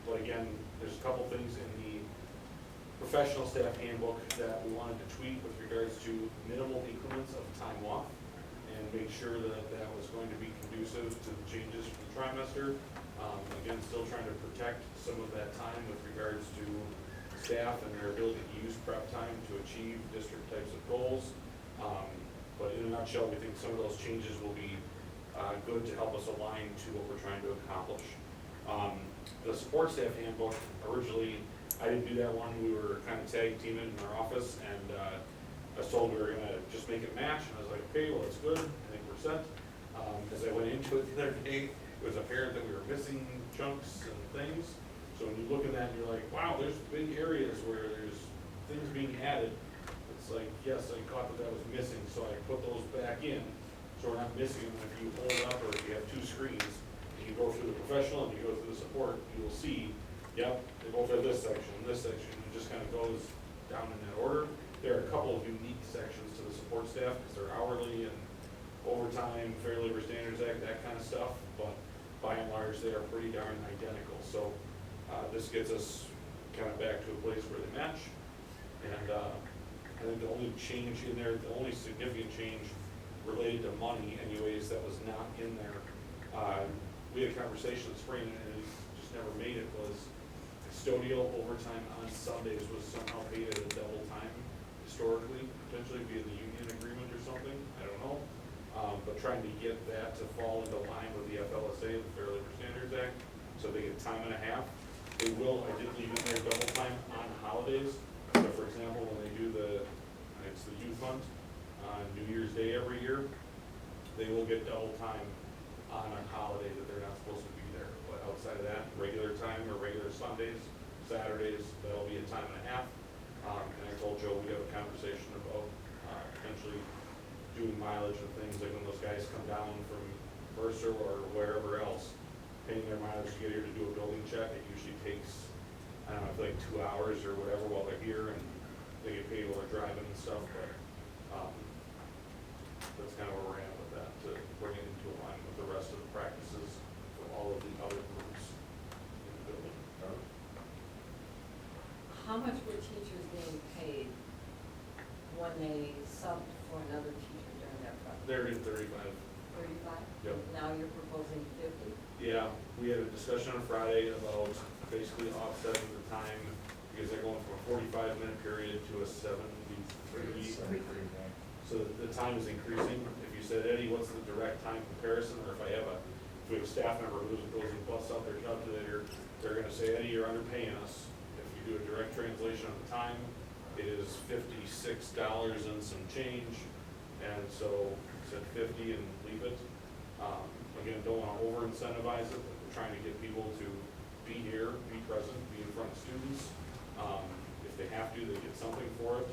But again, there's a couple things in the professional staff handbook that we wanted to tweak with regards to minimal increments of time off and make sure that that was going to be conducive to the changes from the trimester. Again, still trying to protect some of that time with regards to staff and their ability to use prep time to achieve district types of goals. But in a nutshell, we think some of those changes will be good to help us align to what we're trying to accomplish. The support staff handbook, originally, I didn't do that one, we were kind of tag teaming in our office, and I was told we were gonna just make it match, and I was like, okay, well, it's good, I think we're set. As I went into it the other day, it was apparent that we were missing chunks and things. So when you look at that, you're like, wow, there's big areas where there's things being added. It's like, yes, I caught that was missing, so I put those back in, so we're not missing them. If you hold it up, or if you have two screens, and you go through the professional and you go through the support, you will see, yep, they both have this section, it just kind of goes down in that order. There are a couple of unique sections to the support staff, because they're hourly and overtime, Fair Labor Standards Act, that kind of stuff, but by and large, they are pretty darn identical. So this gets us kind of back to a place where they match. And I think the only change in there, the only significant change related to money anyways, that was not in there, we had a conversation this spring, and it just never made it, was custodial overtime on Sundays was somehow paid at a double time historically, potentially via the union agreement or something, I don't know. But trying to get that to fall into line with the FLSA, the Fair Labor Standards Act, so they get time and a half. They will, I did leave in there double time on holidays. So for example, when they do it's the youth hunt on New Year's Day every year, they will get double time on a holiday that they're not supposed to be there. But outside of that, regular time or regular Sundays, Saturdays, that'll be a time and a half. And I told Joe we'd have a conversation about potentially doing mileage and things, like when those guys come down from Mercer or wherever else, paying their mileage to get here to do a building check. It usually takes, I don't know, like 2 hours or whatever while they're here, and they get paid while they're driving and stuff, but that's kind of where we're at with that, to bring it into line with the rest of the practices for all of the other groups in the building. How much were teachers being paid when they subbed for another teacher during that project? They're in 35. 35? Yep. Now you're proposing 50? Yeah, we had a discussion on Friday about basically offsetting the time, because they're going from a 45-minute period to a 73. So the time is increasing. If you said, Eddie, what's the direct time comparison, or if we have a staff member who goes and busts out their calculator, they're gonna say, Eddie, you're underpaying us. If you do a direct translation of the time, it is $56 and some change, and so said 50 and leave it. Again, don't want to over incentivize it, but we're trying to get people to be here, be present, be in front of students. If they have to, they get something for it.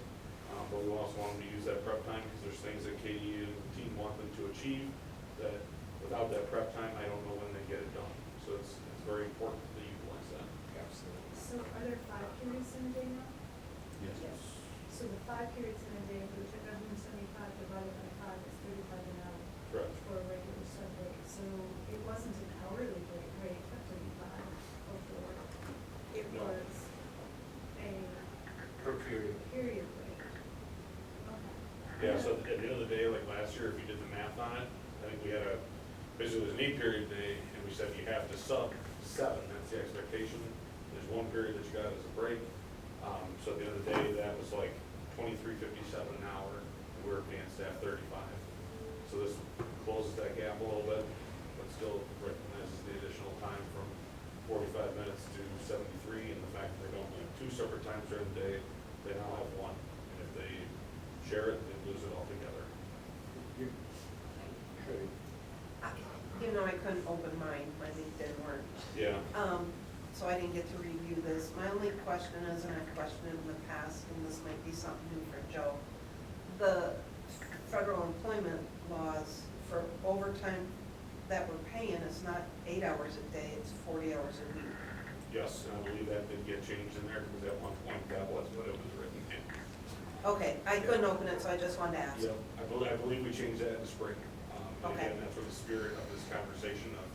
But we also want them to use that prep time, because there's things that Katie and the team want them to achieve that without that prep time, I don't know when they get it done. So it's very important to utilize that. Absolutely. So are there 5 periods in a day now? Yes. So the 5 periods in a day, which are 175 divided by 5 is 35 an hour. Correct. For a regular Sunday. So it wasn't an hourly rate of 35 before. It No. was a Per period. period rate. Okay. Yeah, so at the end of the day, like last year, if you did the math on it, I think we had basically it was an 8-period day, and we said you have to sub 7, that's the expectation. There's 1 period that you got as a break. So at the end of the day, that was like $23.57 an hour, and we were paying staff 35. So this closes that gap a little bit, but still recognizes the additional time from 45 minutes to 73, and the fact that they don't have 2 separate times during the day, they now have 1. And if they share it, they lose it altogether. You know, I couldn't open mine, my link didn't work. Yeah. So I didn't get to review this. My only question is, and I've questioned it in the past, and this might be something new for Joe, the federal employment laws for overtime that we're paying, it's not 8 hours a day, it's 40 hours a week. Yes, and I believe that did get changed in there, because at one point that was what it was written in. Okay, I couldn't open it, so I just wanted to ask. Yep, I believe we changed that in the spring. And Okay. again, that's where the spirit of this conversation of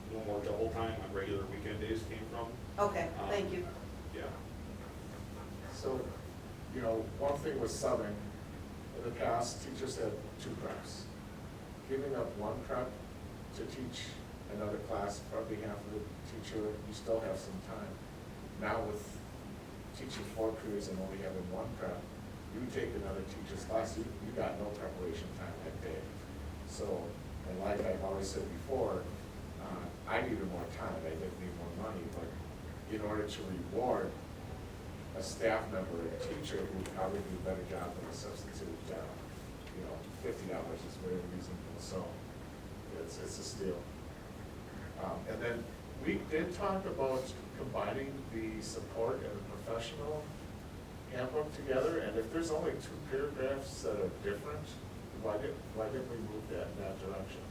no more double time on regular weekend days came from. Okay, thank you. Yeah. So, you know, one thing with subbing, in the past, teachers had 2 preps. Giving up 1 prep to teach another class on behalf of the teacher, you still have some time. Now with teaching 4 periods and only having 1 prep, you take another teacher's class, you got no preparation time that day. So, and like I've always said before, I needed more time, I didn't need more money, but in order to reward a staff member, a teacher who would probably do a better job than a substitute, you know, $50 is very reasonable, so it's a steal. And then we did talk about combining the support and the professional handbook together, and if there's only 2 paragraphs that are different, why didn't we move that in that direction?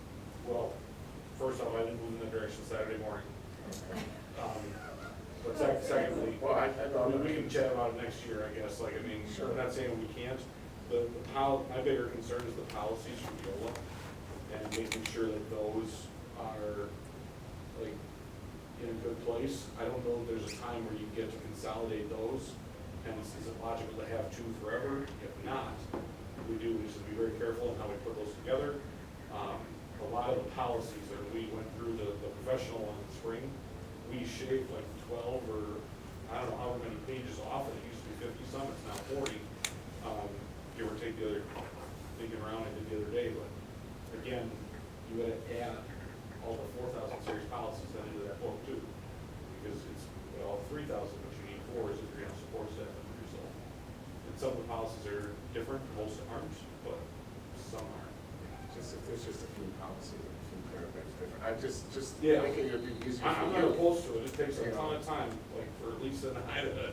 Well, first off, I didn't move in that direction Saturday morning. But secondly, Well, I know we can chat about it next year, I guess, like, I mean, Sure. I'm not saying we can't. My bigger concern is the policies from YOLA, and making sure that those are, like, in a good place. I don't know if there's a time where you get to consolidate those, hence, is it logical to have 2 forever? If not, we should be very careful in how we put those together. A lot of the policies that we went through, the professional again, you gotta add all the 4,000 series policies then into that book too. Because it's, well, 3,000, but you need 4 if you're gonna support staff and yourself. And some of the policies are different, most aren't, but some are. Just if there's just a few policies, a few paragraphs different, I just Yeah. thinking it'd be easier for I'm you. not opposed to it, it takes a ton of time, like for Lisa and I to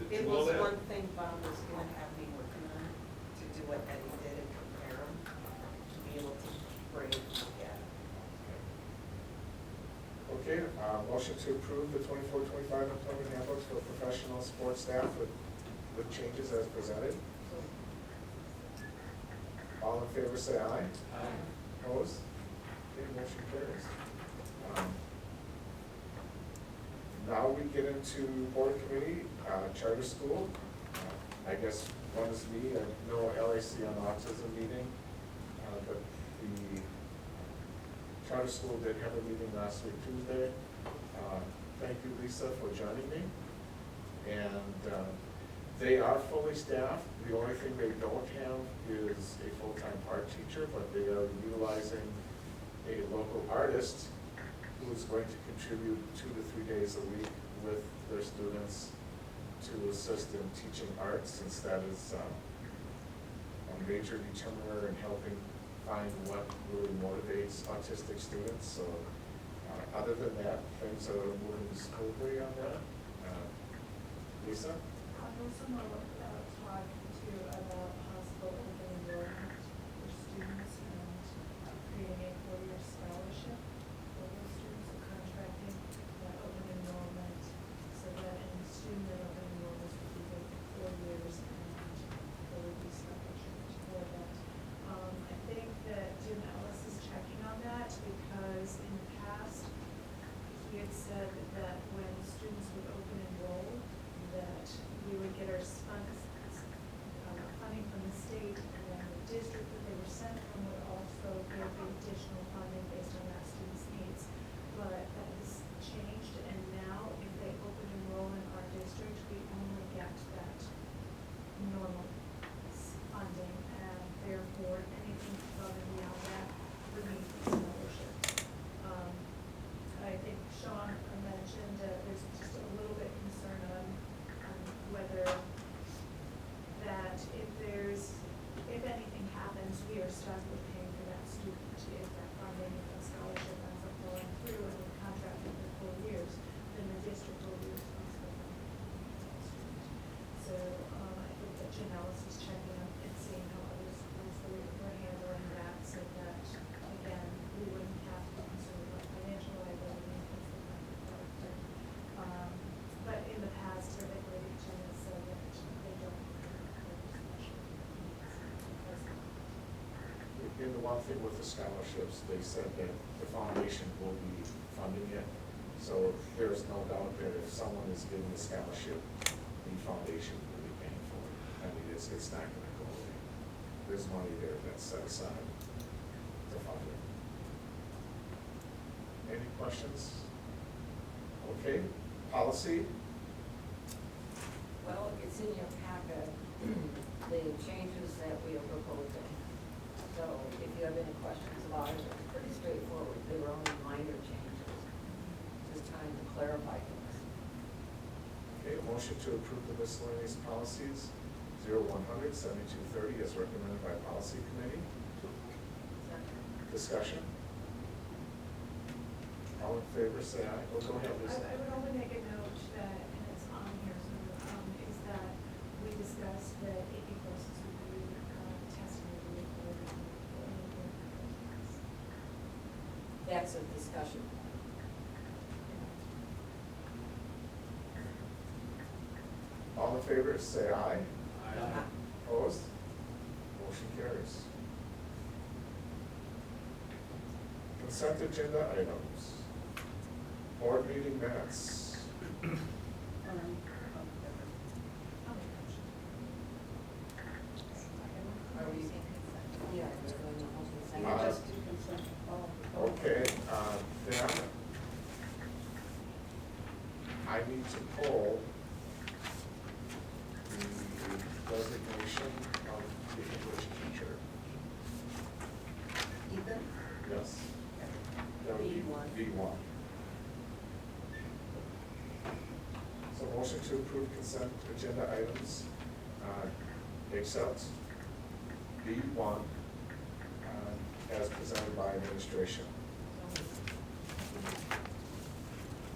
It do all was that. one thing Bob was gonna have me working on, to do what Eddie did and compare them, to be able to bring it together. Okay, motion to approve the 24-25 employment handbook for professional sports staff with changes as presented. All in favor, say aye. Aye. Opposed? Okay, motion carries. Now we get into board committee, charter school. I guess one is me, I know LAC on autism meeting, but the charter school did have a meeting last week Tuesday. Thank you, Lisa, for joining me. And they are fully staffed. The only thing they don't have is a full-time art teacher, but they are utilizing a local artist who is going to contribute 2 to 3 days a week with their students to assist in teaching art, since that is a major determiner in helping find what really motivates autistic students. So other than that, things are moving smoothly on that. Lisa? I also want to talk to you about possible open enrollment for students and creating a 4-year scholarship for those students, and contracting that open enrollment so that any student in open enrollment would be good for 4 years and there would be scholarship for that. I think that Jim Ellis is checking on that because in the past, he had said that when students would open enroll, that we would get our funding from the state, and then the district that they were sent from would also give additional funding based on that student's needs. But that has changed, and now if they open enroll in our district, we only get that normal funding, and therefore anything above and beyond that would need to be scholarship. I think Sean mentioned there's just a little bit concern on whether that if anything happens, we are stuck with paying for that student. If that funding, if that scholarship ends up going through and we're contracted for 4 years, then the district will be responsible for that student. So I think that Jim Ellis is checking up and seeing how other schools were handling that, so that, again, we wouldn't have to be concerned about financial liability and things like that. But in the past, typically, Jim has said that they don't have special needs. And the one thing with the scholarships, they said that the foundation will be funding it. So there's no doubt that if someone is given a scholarship, the foundation will be paying for it. I mean, it's not gonna go away. There's money there that's set aside to fund it. Any questions? Okay, policy? Well, it's in your packet, the changes that we are proposing. So if you have any questions about it, it's pretty straightforward. They were only minor changes, just trying to clarify things. Okay, a motion to approve the miscellaneous policies 0100, 7230 as recommended by policy committee. Discussion? All in favor, say aye. Oh, go ahead, Lisa. I would only make a note that, and it's on here, is that we discussed that AP courses would be testing review for any difficulties. That's a discussion. All in favor, say aye. Aye. Opposed? Motion carries. Consent agenda items. Board meeting minutes. Are we? Yeah, we're doing the whole consent. Just do consent. Okay, then I need to pull the resignation of the English teacher. Ethan? motion to approve consent agenda items, except B1, as presented by administration.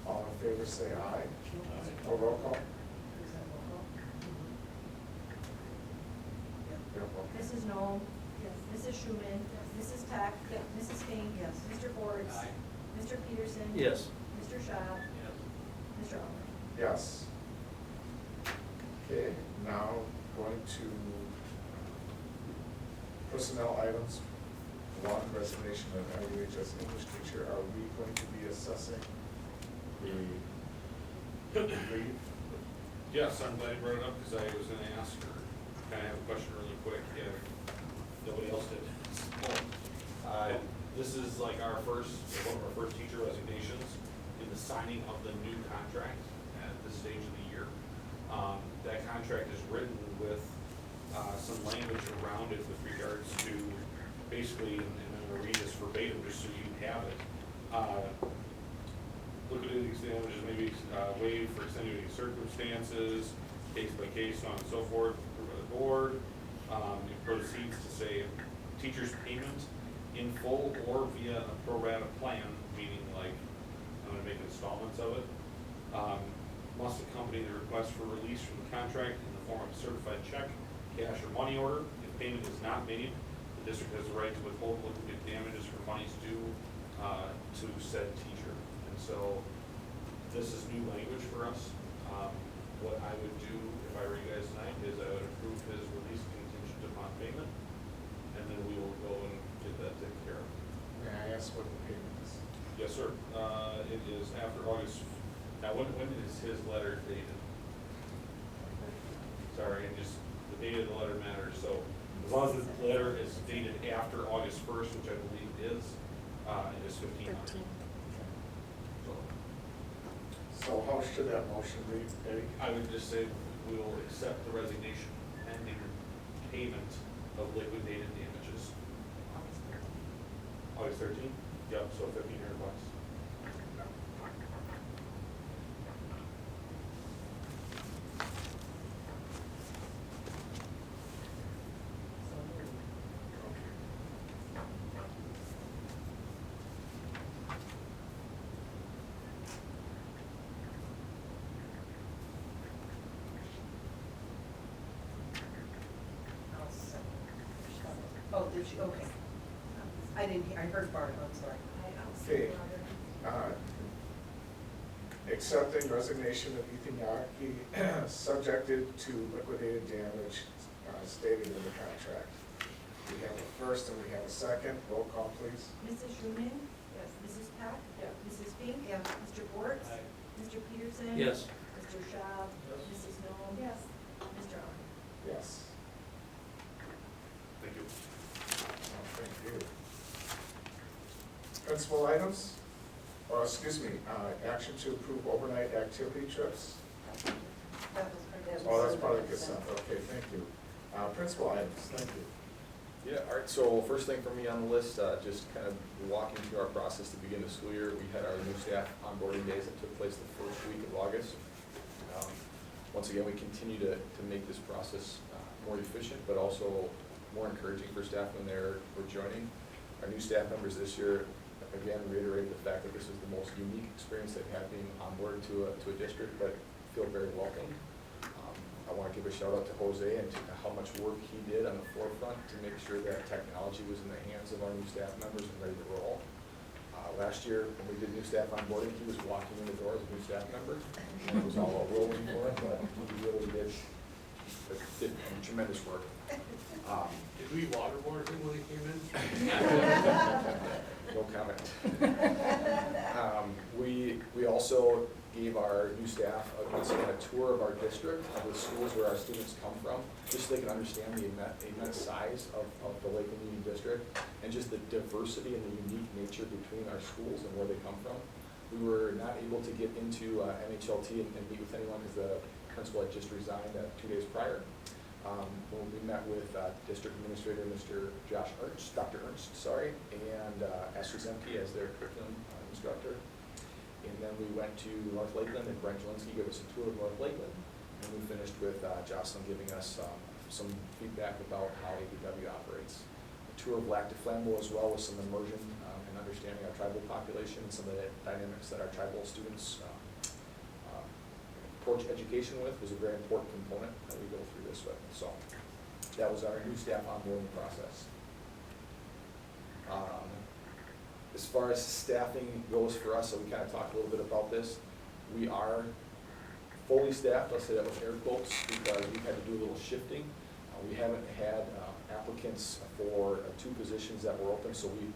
All in favor say aye. Or roll call? Yeah, roll call. Mrs. Knoll? Yes. Mrs. Schumann? Yes. Mrs. Peck? Yes. Mrs. Fink? Yes. Mr. Forbes? Aye. Mr. Peterson? Yes. Mr. Schaub? Yes. Mr. Oliver? Yes. Okay, now going to personnel items. One, resignation of LUHS English teacher. Are we going to be assessing the leave? Yes, I'm glad you brought it up, because I was gonna ask her, kind of have a question really quick, if nobody else did. This is like one of our first teacher resignations in the signing of the new contract at this stage of the year. That contract is written with some language around it with regards to basically, and I'm gonna read this verbatim just so you have it. Liquidated damages may be waived for extenuating circumstances, case by case, so on and so forth, approved by the board. It proceeds to say teacher's payment in full or via a pro rata plan, meaning like I'm gonna make installments of it. Must accompany the request for release from the contract in the form of a certified check, cash or money order. If payment is not made, the district has the right to withhold liquidated damages for monies due to said teacher. And so this is new language for us. What I would do if I were you guys tonight is I would approve his release contingent upon payment, and then we will go and get that taken care of. May I ask what the payment is? Yes, sir. It is after August. Now, when is his letter dated? Sorry, and just the date of the letter matters. So as long as the letter is dated after August 1st, which I believe it is $1,500. So how should that motion read, Eddie? I would just say we will accept the resignation pending payment of liquidated damages. August 13th? Yep, so $1,500. Oh, did you, okay. I didn't hear, I heard Barb, I'm sorry. Okay. Accepting resignation of Ethan Yaki, subjected to liquidated damage stated in the contract. We have a first and we have a second. Roll call, please. Mrs. Schumann? Yes. Mrs. Peck? Yes. Mrs. Fink? Yes. Mr. Forbes? Mr. Peterson? Yes. Mr. Schaub? Mrs. Knoll? Yes. Mr. Oliver? Yes. Thank you. Thank you. Principal items, or excuse me, action to approve overnight activity trips. Oh, that's part of the consent, okay, thank you. Principal items, thank you. Yeah, all right, so first thing for me on the list, just kind of walking through our process to begin the school year. We had our new staff onboarding days that took place the first week of August. Once again, we continue to make this process more efficient, but also more encouraging for staff when we're joining. Our new staff members this year, again, reiterate the fact that this is the most unique experience they've had being onboarded to a district, but feel very welcome. I want to give a shout out to Jose and to how much work he did on the forefront to make sure that technology was in the hands of our new staff members and ready to roll. Last year, when we did new staff onboarding, he was walking in the door as a new staff member. And it was all rolling for him, but he really did tremendous work. Did we waterboard him when he came in? No comment. We also gave our new staff a tour of our district, of the schools where our students come from, just so they can understand the immense size of the Lakeland Union District and just the diversity and the unique nature between our schools and where they come from. We were not able to get into MHLT and meet with anyone because the principal had just resigned 2 days prior. When we met with District Administrator Dr. Ernst, and Ashley Zemke as their curriculum instructor. And then we went to North Lakeland, and Brent Jelinski gave us a tour of North Lakeland. And we finished with Jocelyn giving us some feedback about how ABW operates. A tour of Lac de Flambeau as well, with some immersion and understanding our tribal population and some of the dynamics that our tribal students approach education with was a very important component that we go through this with. So that was our new staff onboarding process. As far as staffing goes for us, so we kind of talked a little bit about this. We are fully staffed, I'll say that with air quotes, because we've had to do a little shifting. We haven't had applicants for 2 positions that were open, so we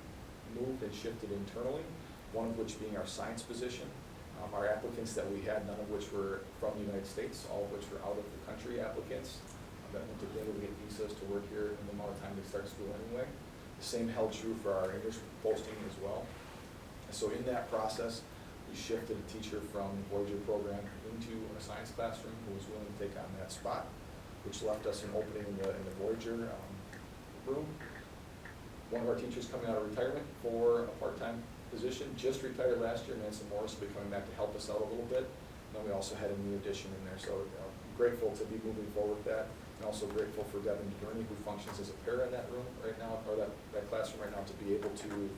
moved and shifted internally, one of which being our science position. Our applicants that we had, none of which were from the United States, all of which were out of the country applicants that went to be able to get visas to work here in the amount of time they start school anyway. The same held true for our English posting as well. So in that process, we shifted a teacher from the Voyager program into a science classroom who was willing to take on that spot, which left us an opening in the Voyager room. One of our teachers coming out of retirement for a part-time position, just retired last year, Nancy Morris will be coming back to help us out a little bit. And then we also had a new addition in there, so grateful to be moving forward with that. And also grateful for Devin DeGurney, who functions as a para in that room right now, or that classroom right now, to be able to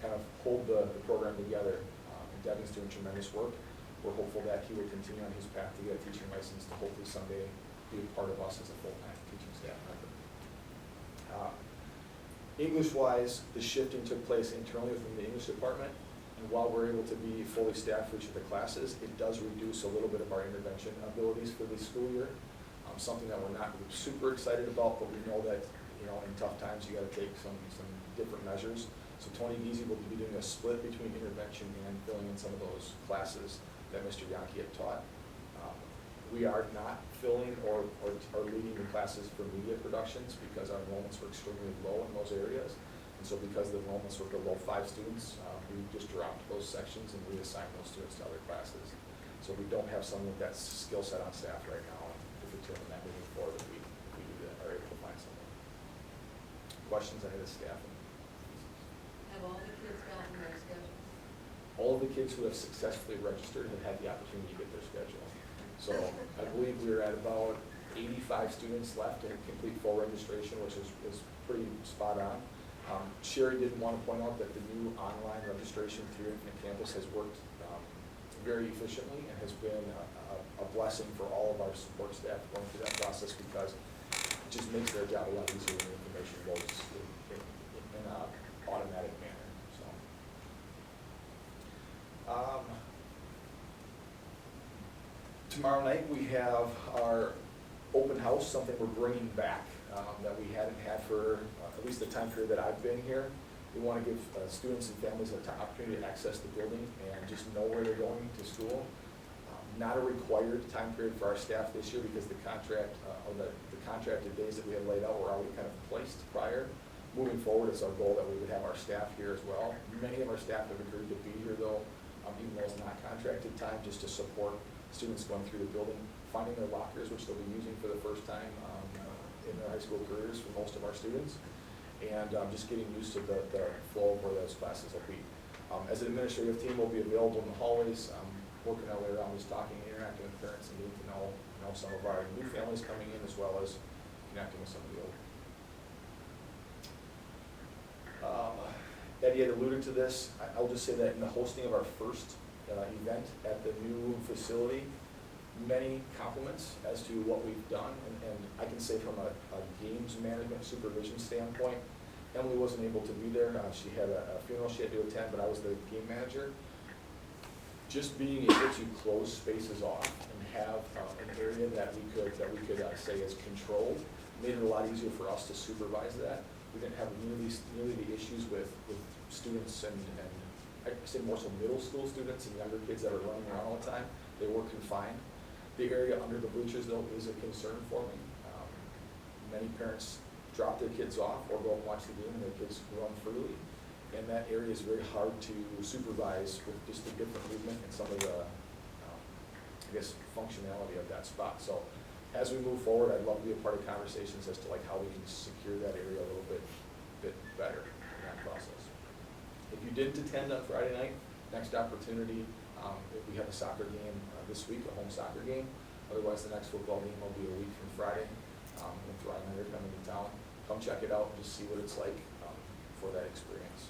kind of hold the program together. And Devin's doing tremendous work. We're hopeful that he will continue on his path to get a teaching license to hopefully someday be a part of us as a full-time teaching staff member. English-wise, the shifting took place internally within the English department, and while we're able to be fully staffed for each of the classes, it does reduce a little bit of our intervention abilities for the school year. Something that we're not super excited about, but we know that, you know, in tough times you got to take some different measures. So Tony Giese will be doing a split between intervention and filling in some of those classes that Mr. Yankee had taught. We are not filling or leading the classes for media productions because our enrollments were extremely low in those areas. And so because the enrollments were below 5 students, we just dropped those sections and reassigned those students to other classes. So we don't have someone with that skill set on staff right now. If we determine that moving forward, if we do that, are able to find someone. Questions on the staffing? Have all the kids gotten their schedules? All of the kids who have successfully registered have had the opportunity to get their schedule. So I believe we're at about 85 students left in complete full registration, which is pretty spot on. Sherry did want to point out that the new online registration through Infinite Campus has worked very efficiently and has been a blessing for all of our support staff going through that process, because it just makes their job a lot easier when the information goes in an automatic manner. So. Tomorrow night we have our open house, something we're bringing back that we hadn't had for at least the time period that I've been here. We want to give students and families an opportunity to access the building and just know where they're going to school. Not a required time period for our staff this year because the contract or the contracted days that we had laid out were already kind of placed prior. Moving forward, it's our goal that we would have our staff here as well. Many of our staff have agreed to be here though, even though it's not contracted time, just to support students going through the building, finding their lockers, which they'll be using for the first time in their high school careers for most of our students, and just getting used to the flow of where those classes will be. As an administrative team, we'll be available in the hallways, working our way around, just talking, interacting with parents, and getting to know some of our new families coming in, as well as connecting with some of the old. Eddie had alluded to this. I'll just say that in the hosting of our first event at the new facility, many compliments as to what we've done, and I can say from a games management supervision standpoint, Emily wasn't able to be there. She had a funeral she had to attend, but I was the game manager. Just being able to close spaces off and have an area that we could say is controlled made it a lot easier for us to supervise that. We didn't have nearly the issues with students and I'd say more so middle school students and younger kids that are running around all the time. They were confined. The area under the bleachers, though, is a concern for me. Many parents drop their kids off or go and watch the game and their kids run freely. And that area is very hard to supervise with just the different movement and some of the, functionality of that spot. So as we move forward, I'd love to be a part of conversations as to like how we can secure that area a little bit better in that process. If you didn't attend on Friday night, next opportunity, We have a soccer game this week, a home soccer game. Otherwise, the next football game will be a week from Friday. If Ryan are coming to town, come check it out and just see what it's like for that experience.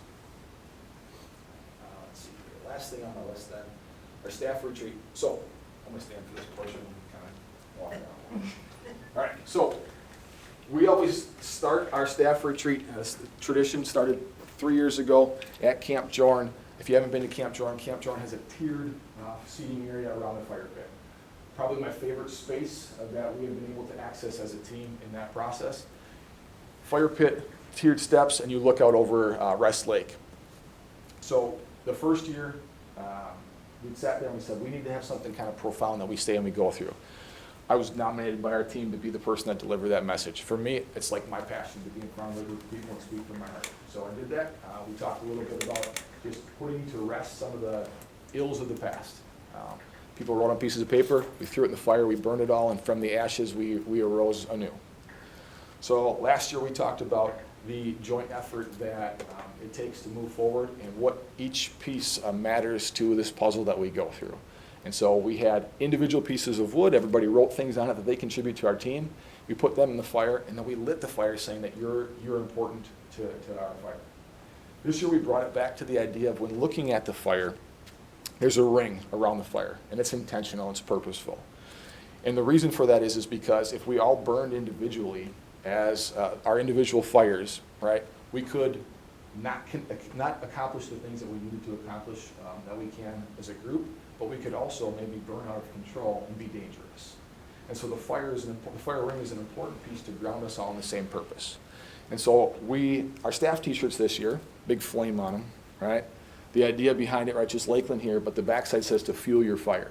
Let's see here. Last thing on my list then, our staff retreat. So I'm gonna stand for this portion and kind of walk around. All right, so we always start our staff retreat. This tradition started 3 years ago at Camp Jorn. If you haven't been to Camp Jorn has a tiered seating area around the fire pit. Probably my favorite space that we have been able to access as a team in that process. Fire pit, tiered steps, and you look out over Rest Lake. So the first year, we sat there and we said, we need to have something kind of profound that we stay and we go through. I was nominated by our team to be the person that delivered that message. For me, it's like my passion to be in front of a group of people and speak from my heart. So I did that. We talked a little bit about just putting to rest some of the ills of the past. People wrote on pieces of paper, we threw it in the fire, we burned it all, and from the ashes we arose anew. So last year we talked about the joint effort that it takes to move forward and what each piece matters to this puzzle that we go through. And so we had individual pieces of wood, everybody wrote things on it that they contribute to our team. We put them in the fire, and then we lit the fire saying that you're important to our fire. This year we brought it back to the idea of when looking at the fire, there's a ring around the fire, and it's intentional, it's purposeful. And the reason for that is because if we all burned individually as our individual fires, right, we could not accomplish the things that we needed to accomplish that we can as a group, but we could also maybe burn out of control and be dangerous. And so the fire ring is an important piece to ground us all in the same purpose. And so our staff t-shirts this year, big flame on them, right? The idea behind it, right, just Lakeland here, but the backside says to fuel your fire.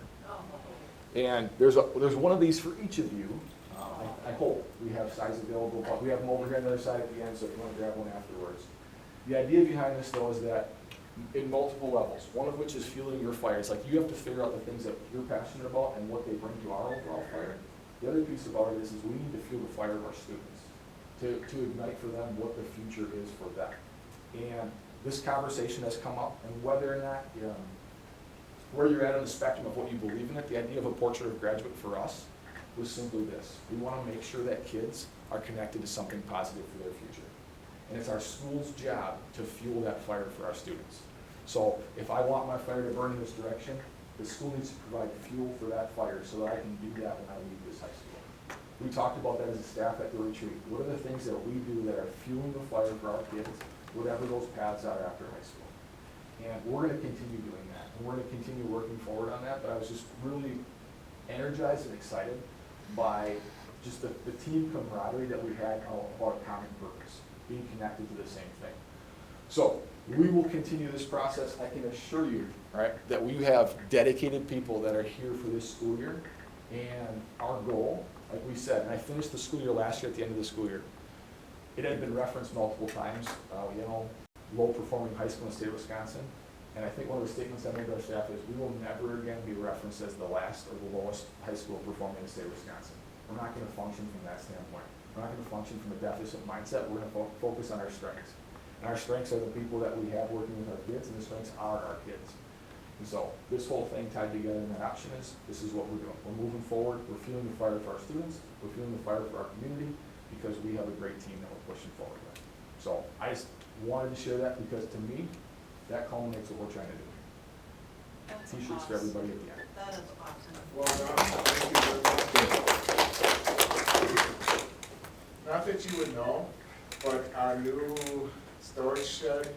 And there's one of these for each of you. I hope we have size available, but we have them over here on the other side at the end, so if you want to grab one afterwards. The idea behind this, though, is that in multiple levels, one of which is fueling your fire. It's like you have to figure out the things that you're passionate about and what they bring to our overall fire. The other piece about it is we need to fuel the fire of our students to ignite for them what the future is for them. And this conversation has come up, and whether or not, where you're at on the spectrum of what you believe in it, the idea of a portrait of graduate for us was simply this. We want to make sure that kids are connected to something positive for their future. And it's our school's job to fuel that fire for our students. So if I want my fire to burn in this direction, the school needs to provide fuel for that fire so that I can do that when I leave this high school. We talked about that as a staff at the retreat. What are the things that we do that are fueling the fire for our kids, whatever those paths are after high school? And we're going to continue doing that. And we're going to continue working forward on that. But I was just really energized and excited by just the team camaraderie that we had about a common purpose, being connected to the same thing. So we will continue this process. I can assure you, right, that we have dedicated people that are here for this school year. And our goal, like we said, and I finished the school year last year at the end of the school year, it had been referenced multiple times, low-performing high school in the state of Wisconsin. And I think one of the statements I made to our staff is we will never again be referenced as the last or the lowest high school performing in the state of Wisconsin. We're not going to function from that standpoint. We're not going to function from a deficit mindset. We're going to focus on our strengths. And our strengths are the people that we have working with our kids, and the strengths are our kids. And so this whole thing tied together in that option is, this is what we're doing. We're moving forward. We're fueling the fire for our students. We're fueling the fire for our community because we have a great team that we're pushing forward with. So I just wanted to share that because to me, that culminates what we're trying to do. That's T-shirts for awesome. everybody at the end. That is awesome. Well done. Thank you very much. Not that you would know, but our new storage shed,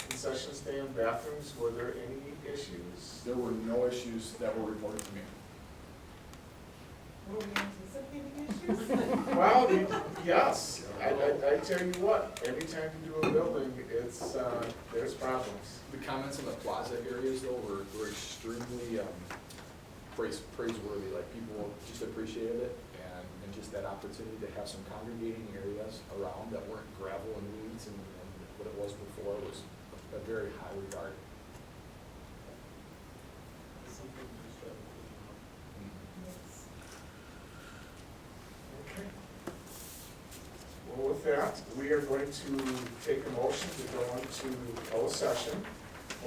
concession stand, bathrooms, were there any issues? There were no issues that were reported to me. Were we anticipating issues? Well, yes. I tell you what, every time you do a building, it's, there's problems. The comments in the plaza areas, though, were extremely praiseworthy. Like, people just appreciated it, and just that opportunity to have some congregating areas around that weren't gravel and weeds and what it was before was a very high regard. Okay. Well, with that, we are going to take a motion to go into closed session.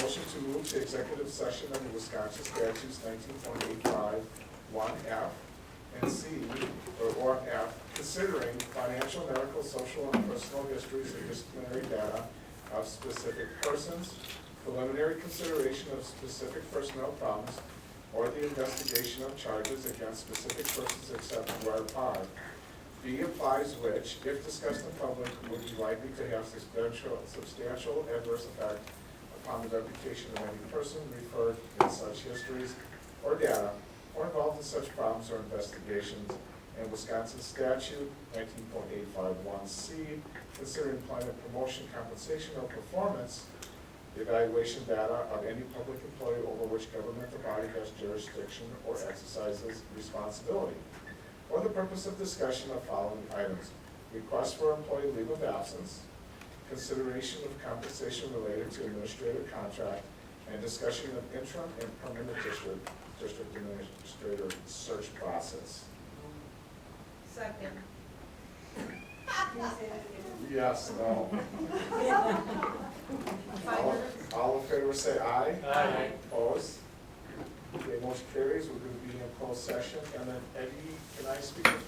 Motion to move to executive session under Wisconsin statutes 19.85, 1F and C, or F, considering financial, medical, social, and personal histories and disciplinary data of specific persons, preliminary consideration of specific personnel problems, or the investigation of charges against specific persons except where applied. B applies which, if discussed in public, would be likely to have substantial adverse effect upon the reputation of any person referred in such histories or data, or involved in such problems or investigations, and Wisconsin statute 19.851C, considering employment, promotion, compensation, or performance evaluation data of any public employee over which government or body has jurisdiction or exercises responsibility. For the purpose of discussion of following items: request for employee leave of absence, consideration of compensation related to administrative contract, and discussion of interim and permanent district administrator search process. Second. Yes, no. All in favor say aye. Aye. Opposed? Okay, motion carries. We're going to be in closed session. And then Eddie, can I speak with